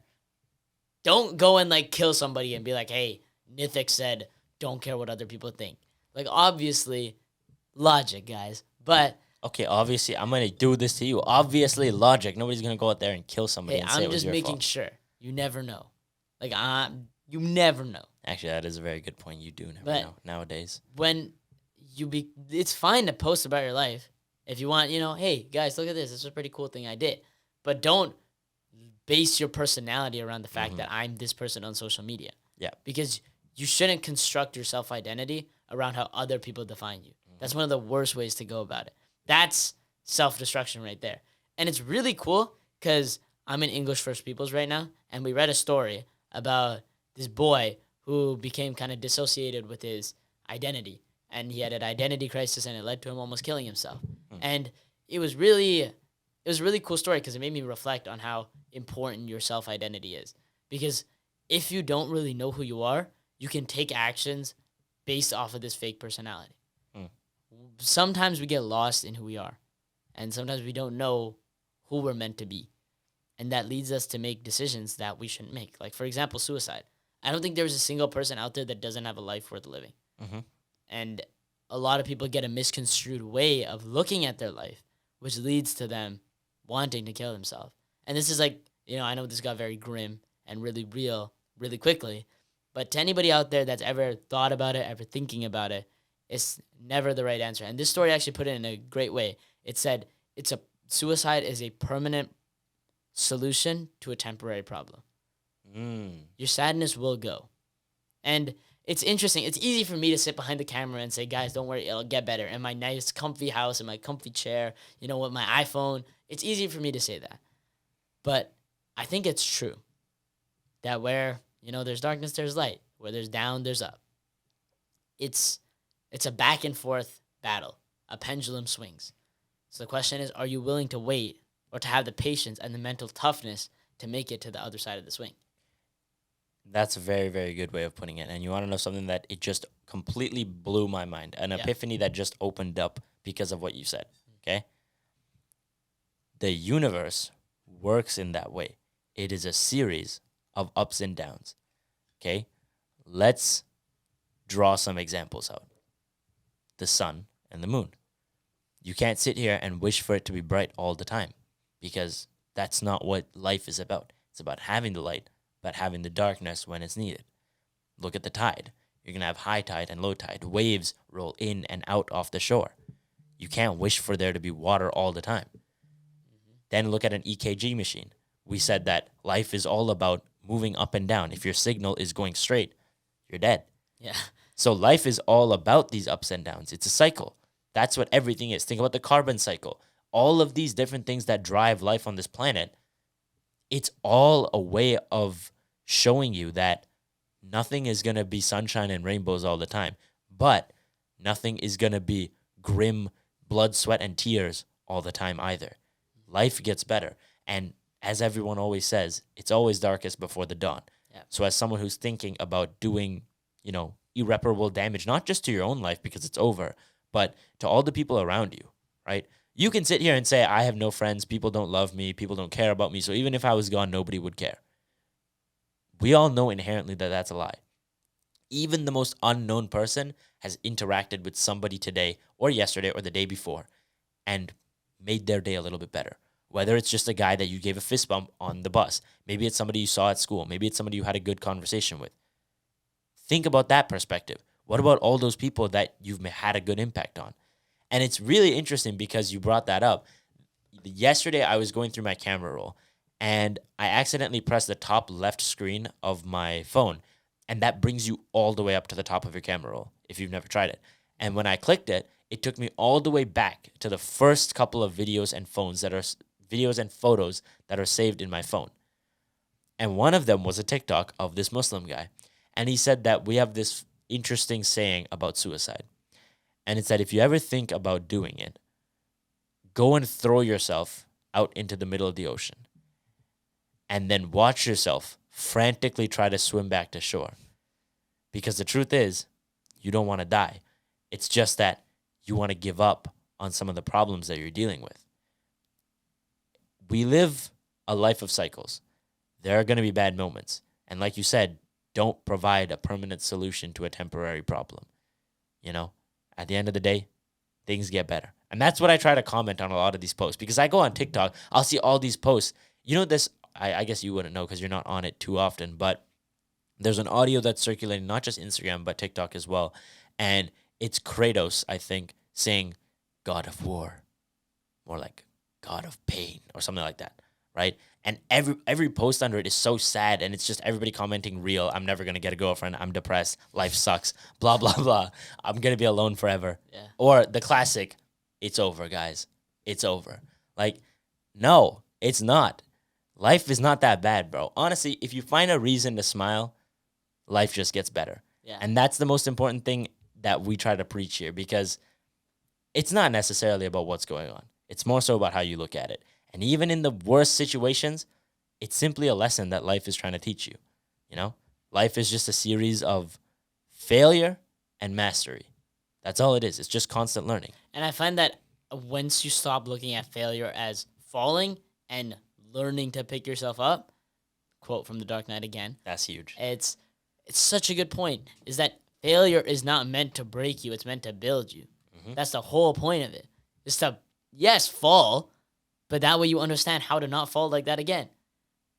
Don't go and kill somebody and be like, hey, Nithik said, don't care what other people think. Obviously, logic, guys. But Okay, obviously, I'm going to do this to you. Obviously, logic. Nobody's going to go out there and kill somebody hey, and say it I'm was just your making fault. sure. You never know. You never know. Actually, that is a very good point. You do never But- know nowadays. When it's fine to post about your life. If you want, hey, guys, look at this. This is a pretty cool thing I did. But don't base your personality around the fact that I'm this person on social media. Yeah. Because you shouldn't construct your self-identity around how other people define you. That's one of the worst ways to go about it. That's self-destruction right there. And it's really cool because I'm in English First Peoples right now, and we read a story about this boy who became kind of dissociated with his identity. And he had an identity crisis, and it led to him almost killing himself. And it was a really cool story because it made me reflect on how important your self-identity is. Because if you don't really know who you are, you can take actions based off of this fake personality. Sometimes we get lost in who we are. And sometimes we don't know who we're meant to be. And that leads us to make decisions that we shouldn't make. Like, for example, suicide. I don't think there's a single person out there that doesn't have a life worth living. Mhm. And a lot of people get a misconstrued way of looking at their life, which leads to them wanting to kill themselves. And this is like, I know this got very grim and really real really quickly, but to anybody out there that's ever thought about it, ever thinking about it, it's never the right answer. And this story actually put it in a great way. It said suicide is a permanent solution to a temporary problem. Your sadness will go. And it's interesting. It's easy for me to sit behind the camera and say, guys, don't worry, it'll get better. In my nice, comfy house, in my comfy chair, with my iPhone. It's easy for me to say that. But I think it's true that where, there's darkness, there's light. Where there's down, there's up. It's a back and forth battle. A pendulum swings. So the question is, are you willing to wait or to have the patience and the mental toughness to make it to the other side of the swing? That's a very, very good way of putting it. And you want to know something that it just completely blew my mind, an epiphany that just opened up because of what you said. Okay. The universe works in that way. It is a series of ups and downs. Okay. Let's draw some examples out. The sun and the moon. You can't sit here and wish for it to be bright all the time because that's not what life is about. It's about having the light, but having the darkness when it's needed. Look at the tide. You're going to have high tide and low tide. Waves roll in and out off the shore. You can't wish for there to be water all the time. Then look at an EKG machine. We said that life is all about moving up and down. If your signal is going straight, you're dead. Yeah. So life is all about these ups and downs. It's a cycle. That's what everything is. Think about the carbon cycle. All of these different things that drive life on this planet, it's all a way of showing you that nothing is going to be sunshine and rainbows all the time, but nothing is going to be grim blood, sweat, and tears all the time either. Life gets better. And as everyone always says, it's always darkest before the dawn. Yeah. So as someone who's thinking about doing, irreparable damage, not just to your own life because it's over, but to all the people around you, right? You can sit here and say, I have no friends, people don't love me, people don't care about me, so even if I was gone, nobody would care. We all know inherently that that's a lie. Even the most unknown person has interacted with somebody today or yesterday or the day before and made their day a little bit better. Whether it's just a guy that you gave a fist bump on the bus, maybe it's somebody you saw at school, maybe it's somebody you had a good conversation with. Think about that perspective. What about all those people that you've had a good impact on? And it's really interesting because you brought that up. Yesterday, I was going through my camera roll, and I accidentally pressed the top left screen of my phone, and that brings you all the way up to the top of your camera roll if you've never tried it. And when I clicked it, it took me all the way back to the first couple of videos and photos that are saved in my phone. And one of them was a TikTok of this Muslim guy. And he said that we have this interesting saying about suicide. And it's that if you ever think about doing it, go and throw yourself out into the middle of the ocean. And then watch yourself frantically try to swim back to shore. Because the truth is, you don't want to die. It's just that you want to give up on some of the problems that you're dealing with. We live a life of cycles. There are going to be bad moments. And like you said, don't provide a permanent solution to a temporary problem. At the end of the day, things get better. And that's what I try to comment on a lot of these posts. Because I go on TikTok, I'll see all these posts. This, I guess you wouldn't know because you're not on it too often, but there's an audio that's circulating, not just Instagram, but TikTok as well. And it's Kratos, I think, saying, God of War. More like God of Pain or something like that, right? And every post under it is so sad, and it's just everybody commenting real. I'm never going to get a girlfriend. I'm depressed. Life sucks. Blah, blah, blah. I'm going to be alone forever. Yeah. Or the classic, it's over, guys. It's over. Like, no, it's not. Life is not that bad, bro. Honestly, if you find a reason to smile, life just gets better. Yeah. And that's the most important thing that we try to preach here, because it's not necessarily about what's going on. It's more so about how you look at it. And even in the worst situations, it's simply a lesson that life is trying to teach you. Life is just a series of failure and mastery. That's all it is. It's just constant learning. And I find that once you stop looking at failure as falling and learning to pick yourself up, quote from The Dark Knight again, That's huge. it's it's such a good point, is that failure is not meant to break you, it's meant to build you. That's the whole point of it. Is to, yes, fall, but that way you understand how to not fall like that again.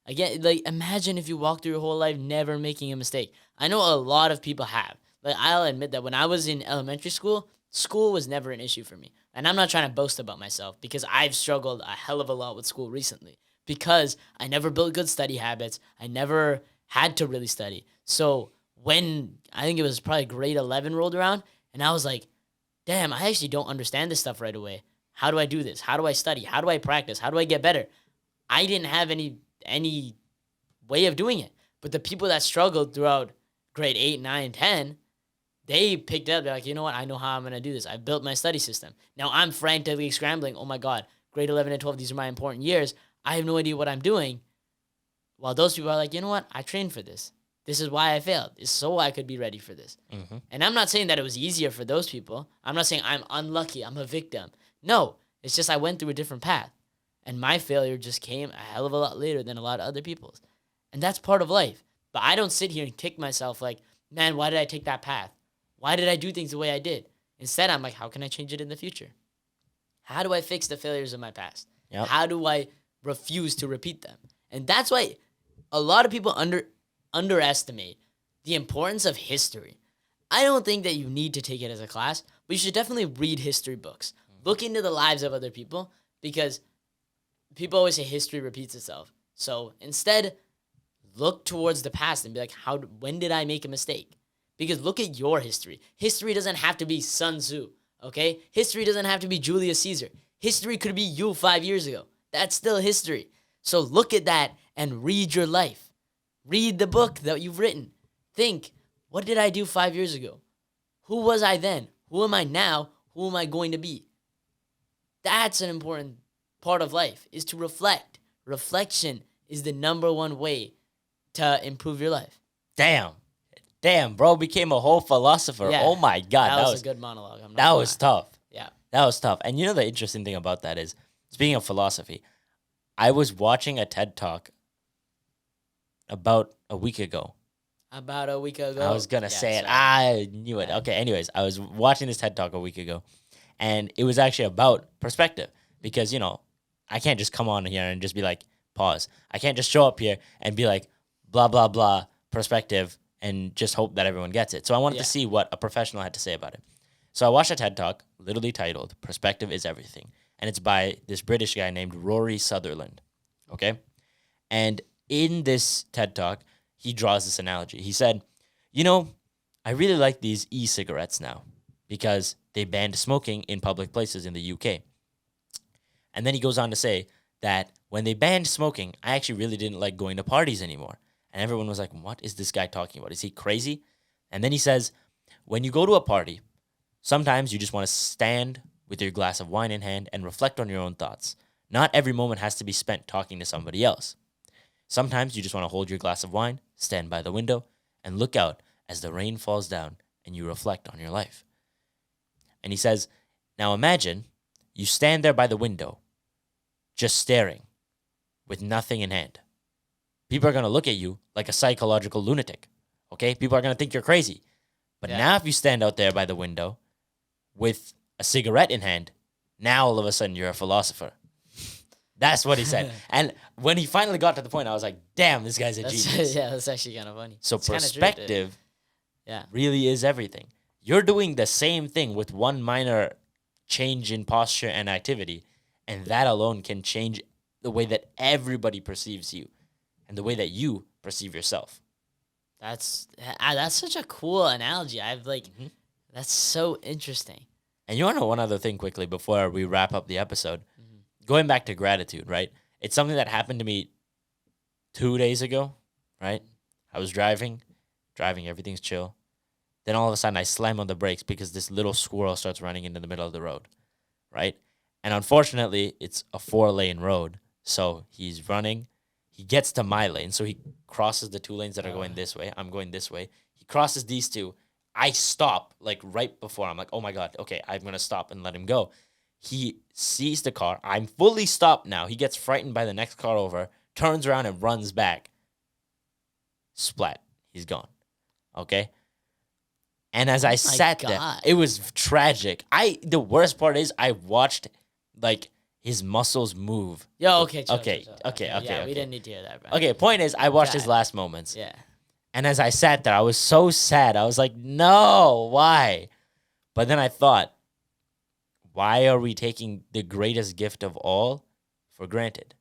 Again, like, imagine if you walk through your whole life never making a mistake. I know a lot of people have. Like, I'll admit that when I was in elementary school, school was never an issue for me. And I'm not trying to boast about myself because I've struggled a hell of a lot with school recently because I never built good study habits. I never had to really study. So when I think it was probably grade 11 rolled around, and I was like, damn, I actually don't understand this stuff right away. How do I do this? How do I study? How do I practice? How do I get better? I didn't have any way of doing it. But the people that struggled throughout grade 8, 9, 10, they picked it up. They're like, you know what? I know how I'm going to do this. I built my study system. Now I'm frantically scrambling. Oh my God, grade 11 and 12, these are my important years. I have no idea what I'm doing. While those people are like, you know what? I trained for this. This is why I failed. It's so I could be ready for this. And I'm not saying that it was easier for those people. I'm not saying I'm unlucky. I'm a victim. No, it's just I went through a different path. And my failure just came a hell of a lot later than a lot of other people's. And that's part of life. But I don't sit here and kick myself like, man, why did I take that path? Why did I do things the way I did? Instead, I'm like, how can I change it in the future? How do I fix the failures of my past? Yep. How do I refuse to repeat them? And that's why a lot of people underestimate the importance of history. I don't think that you need to take it as a class, but you should definitely read history books. Look into the lives of other people because people always say history repeats itself. So instead, look towards the past and be like, when did I make a mistake? Because look at your history. History doesn't have to be Sun Tzu, okay? History doesn't have to be Julius Caesar. History could be you 5 years ago. That's still history. So look at that and read your life. Read the book that you've written. Think, what did I do 5 years ago? Who was I then? Who am I now? Who am I going to be? That's an important part of life, is to reflect. Reflection is the number one way to improve your life. Damn, bro, became a whole philosopher. Yeah. Oh my God. That was a good monologue. I'm not That gonna was lie. tough. Yeah. That was tough. And you know the interesting thing about that is, speaking of philosophy, I was watching a TED Talk about a week ago. About a week ago. I was going to Yeah, say it. sorry. I knew it. Okay, anyways, I was watching this TED Talk a week ago, and it was actually about perspective because, you know, I can't just come on here and just be like, pause. I can't just show up here and be like, blah, blah, blah, perspective, and just hope that everyone gets it. So I wanted Yeah. to see what a professional had to say about it. So I watched a TED Talk, literally titled Perspective is Everything. And it's by this British guy named Rory Sutherland. Okay? And in this TED Talk, he draws this analogy. He said, you know, I really like these e-cigarettes now because they banned smoking in public places in the UK. And then he goes on to say that when they banned smoking, I actually really didn't like going to parties anymore. And everyone was like, what is this guy talking about? Is he crazy? And then he says, when you go to a party, sometimes you just want to stand with your glass of wine in hand and reflect on your own thoughts. Not every moment has to be spent talking to somebody else. Sometimes you just want to hold your glass of wine, stand by the window, and look out as the rain falls down and you reflect on your life. And he says, now imagine you stand there by the window, just staring, with nothing in hand. People are going to look at you like a psychological lunatic, okay? People are going to think you're crazy. But Yeah. now if you stand out there by the window with a cigarette in hand, now all of a sudden you're a philosopher. That's what he said. And when he finally got to the point, I was like, damn, this guy's a genius. Yeah, that's actually kind of funny. So It's kinda true, dude. perspective Yeah. really is everything. You're doing the same thing with one minor change in posture and activity, and that alone can change the way that everybody perceives you and the way that you perceive yourself. That's such a cool analogy. Mhm. That's so interesting. And you want to know one other thing quickly before we wrap up the episode? Going back to gratitude, right? It's something that happened to me 2 days ago, right? I was driving, everything's chill. Then all of a sudden I slam on the brakes because this little squirrel starts running into the middle of the road, right? And unfortunately, it's a 4-lane road. So he's running. He gets to my lane. So he crosses the 2 lanes that are going this way. I'm going this way. He crosses these 2. I stop like right before. I'm like, oh my God, okay, I'm going to stop and let him go. He sees the car. I'm fully stopped now. He gets frightened by the next car over, turns around and runs back. Splat. He's gone. Okay. And as I sat there, God. it was tragic. The worst part is I watched like his muscles move. Yo, okay, chill, Okay, chill, chill. okay, Yeah, okay. we didn't need to hear that, bro. Okay, point is I watched his God. last moments. Yeah. And as I sat there, I was so sad. I was like, no, why? But then I thought, why are we taking the greatest gift of all for granted?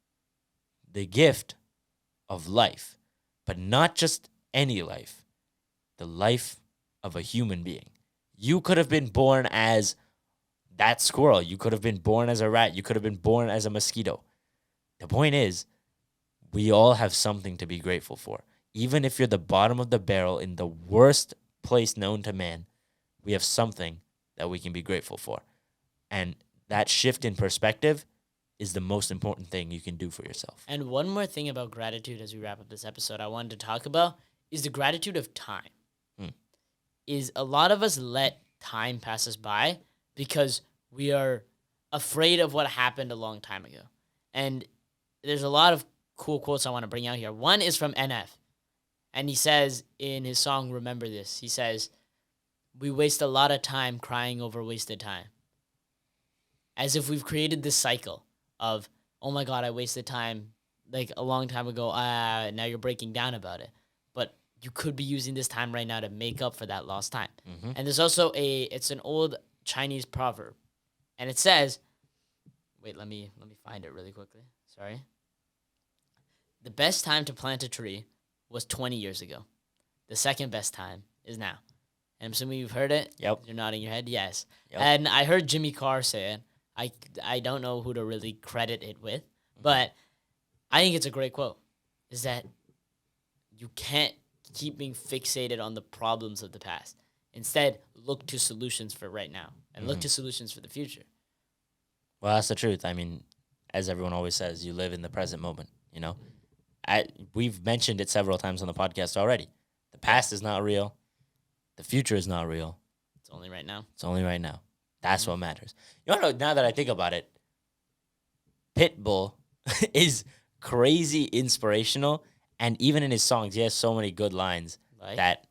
The gift of life, but not just any life, the life of a human being. You could have been born as that squirrel. You could have been born as a rat. You could have been born as a mosquito. The point is, we all have something to be grateful for. Even if you're the bottom of the barrel in the worst place known to man, we have something that we can be grateful for. And that shift in perspective is the most important thing you can do for yourself. And one more thing about gratitude as we wrap up this episode I wanted to talk about is the gratitude of time. Is a lot of us let time pass us by because we are afraid of what happened a long time ago. And there's a lot of cool quotes I want to bring out here. One is from NF. And he says in his song, Remember This, he says, we waste a lot of time crying over wasted time. As if we've created this cycle of, oh my God, I wasted time like a long time ago. Now you're breaking down about it. But you could be using this time right now to make up for that lost time. Mm-hmm. And there's also it's an old Chinese proverb. And it says, wait, let me find it really quickly. Sorry. The best time to plant a tree was 20 years ago. The second best time is now. And I'm assuming you've heard it. Yep. You're nodding your head. Yes. Yep. And I heard Jimmy Carr say it. I don't know who to really credit it with, but I think it's a great quote. Is that you can't keep being fixated on the problems of the past. Instead, look to solutions for right now and look to solutions for the future. Well, that's the truth. I mean, as everyone always says, you live in the present moment, you know? We've mentioned it several times on the podcast already. The past is not real. The future is not real. It's only right now. It's only right now. That's what matters. You know, now that I think about it, Pitbull is crazy inspirational. And even in his songs, he has so many good lines that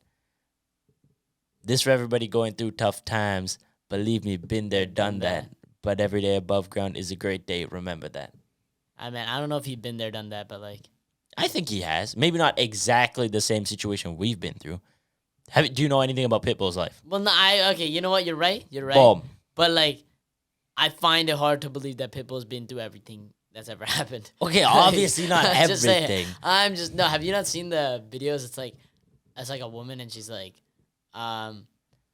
this for everybody going through tough times. Believe me, been there, done that. But every day above ground is a great day. Remember that. I mean, I don't know if he'd been there, done that, but like, I think he has. Maybe not exactly the same situation we've been through. Do you know anything about Pitbull's life? well, no, okay, you know what? You're right. You're right. Boom. But like, I find it hard to believe that Pitbull's been through everything that's ever happened. Okay, obviously not I'm just saying. everything. No. Have you not seen the videos? It's like a woman and she's like,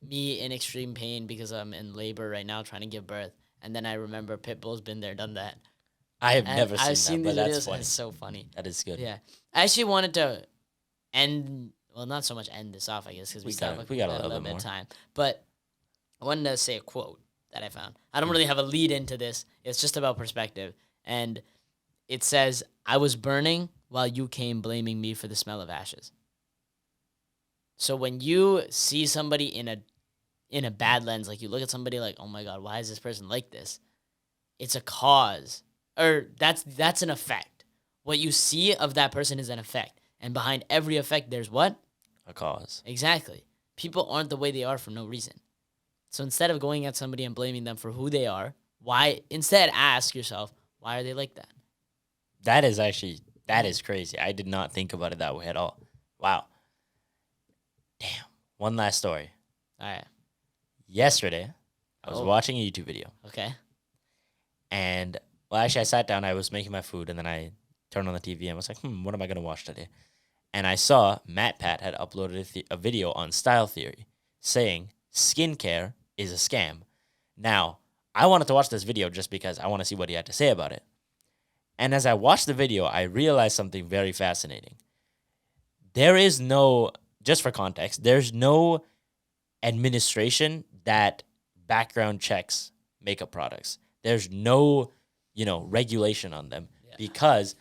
me in extreme pain because I'm in labor right now trying to give birth, and then I remember Pitbull's been there, done that. I have And never I've seen seen that, but these that's videos. funny. And it's so funny. That is good. Yeah, I actually wanted to end. Well, not so much end this off, I guess, because We we got got a little bit bit more. of time. But I wanted to say a quote that I found. I don't really have a lead into this. It's just about perspective. And it says, I was burning while you came blaming me for the smell of ashes. So when you see somebody in a bad lens, like you look at somebody like, oh my God, why is this person like this? It's a cause. Or that's an effect. What you see of that person is an effect. And behind every effect, there's what? A cause. Exactly. People aren't the way they are for no reason. So instead of going at somebody and blaming them for who they are, instead ask yourself, why are they like that? That is crazy. I did not think about it that way at all. Wow. Damn. One last story. All right. Yesterday, I was Oh. watching a YouTube video. Okay. And, well, actually, I sat down. I was making my food, and then I turned on the TV and was like, what am I going to watch today? And I saw MatPat had uploaded a video on Style Theory saying skincare is a scam. Now, I wanted to watch this video just because I want to see what he had to say about it. And as I watched the video, I realized something very fascinating. There is no, just for context, there's no administration that background checks makeup products. There's no, regulation on them because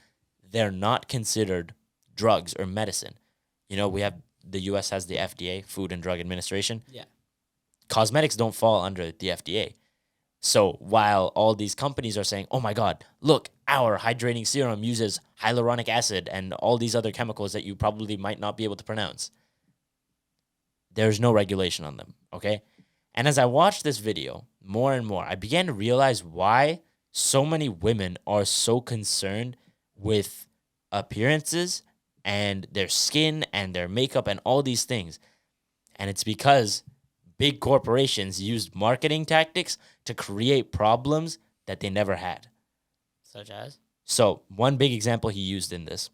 they're not considered drugs or medicine. We have, the U.S. has the FDA, Food and Drug Administration. Yeah. Cosmetics don't fall under the FDA. So while all these companies are saying, oh my God, look, our hydrating serum uses hyaluronic acid and all these other chemicals that you probably might not be able to pronounce, there's no regulation on them, okay? And as I watched this video more and more, I began to realize why so many women are so concerned with appearances and their skin and their makeup and all these things. And it's because big corporations used marketing tactics to create problems that they never had. Such as? So, one big example he used in this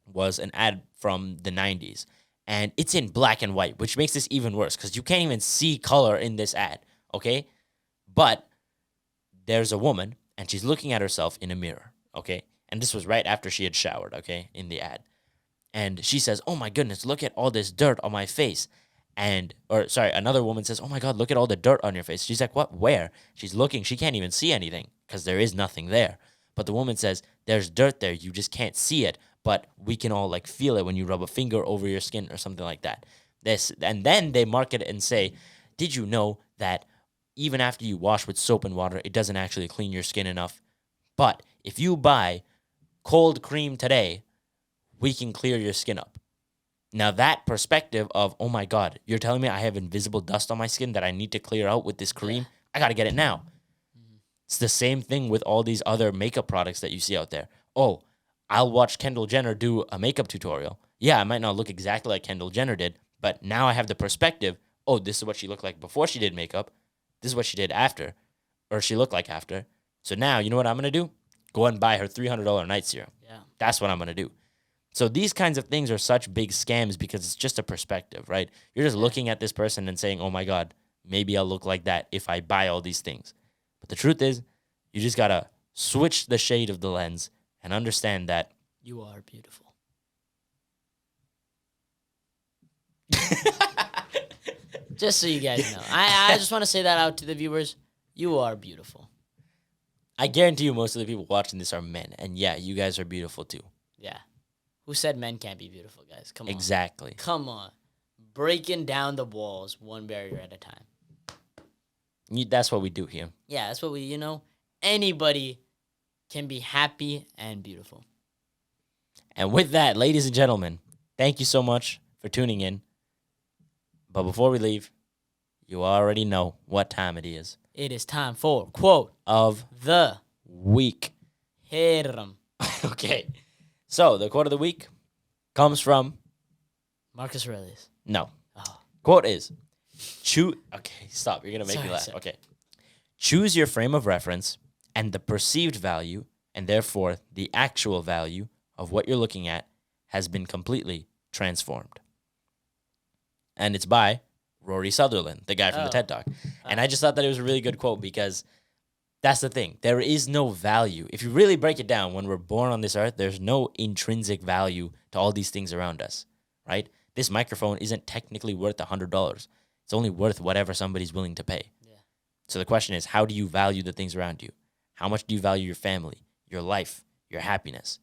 was an ad from the 90s. And it's in black and white, which makes this even worse because you can't even see color in this ad, okay? But there's a woman and she's looking at herself in a mirror, okay? And this was right after she had showered, okay, in the ad. And she says, "Oh my goodness, look at all this dirt on my face." Another woman says, "Oh my God, look at all the dirt on your face." She's like, "What? Where?" She's looking. She can't even see anything because there is nothing there. But the woman says, "There's dirt there. You just can't see it. But we can all like feel it when you rub a finger over your skin or something like that." And then they market it and say, "Did you know that even after you wash with soap and water, it doesn't actually clean your skin enough? But if you buy cold cream today, we can clear your skin up." Now that perspective of, oh my God, you're telling me I have invisible dust on my skin that I need to clear out with this cream? I got to get it now. It's the same thing with all these other makeup products that you see out there. Oh, I'll watch Kendall Jenner do a makeup tutorial. Yeah, I might not look exactly like Kendall Jenner did, but now I have the perspective, oh, this is what she looked like before she did makeup. This is what she did after, or she looked like after. So now, you know what I'm going to do? Go and buy her $300 night serum. Yeah. That's what I'm going to do. So these kinds of things are such big scams because it's just a perspective, right? You're just looking at this person and saying, oh my God, maybe I'll look like that if I buy all these things. But the truth is, you just got to switch the shade of the lens and understand that you are beautiful. Just so you guys know. I just want to say that out to the viewers. You are beautiful. I guarantee you most of the people watching this are men. And yeah, you guys are beautiful too. Yeah. Who said men can't be beautiful, guys? Come on. Exactly. Come on. Breaking down the walls one barrier at a time. That's what we do here. Yeah, that's what we, anybody can be happy and beautiful. And with that, ladies and gentlemen, thank you so much for tuning in. But before we leave, you already know what time it is. It is time for quote of the week. Hit 'em. Okay. So, the quote of the week comes from Marcus Aurelius. No. Oh. Quote is, okay, stop. You're going to make me laugh. Sorry. Okay. Choose your frame of reference and the perceived value, and therefore the actual value of what you're looking at has been completely transformed. And it's by Rory Sutherland, the guy from the TED Talk. And I just thought that it was a really good quote because that's the thing. There is no value. If you really break it down, when we're born on this earth, there's no intrinsic value to all these things around us, right? This microphone isn't technically worth $100. It's only worth whatever somebody's willing to pay. Yeah. So the question is, how do you value the things around you? How much do you value your family, your life, your happiness?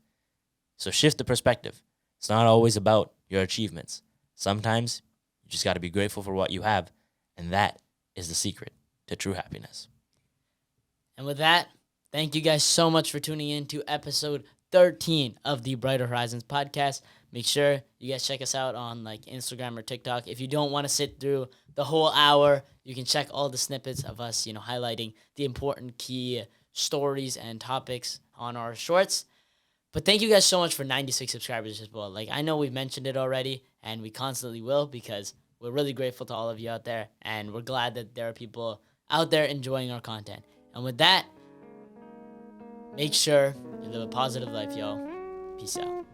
So shift the perspective. It's not always about your achievements. Sometimes you just got to be grateful for what you have, and that is the secret to true happiness. And with that, thank you guys so much for tuning in to episode 13 of the Brighter Horizons podcast. Make sure you guys check us out on Instagram or TikTok. If you don't want to sit through the whole hour, you can check all the snippets of us, highlighting the important key stories and topics on our shorts. But thank you guys so much for 96 subscribers as well. I know we've mentioned it already, and we constantly will because we're really grateful to all of you out there, and we're glad that there are people out there enjoying our content. And with that, make sure you live a positive life, y'all. Peace out.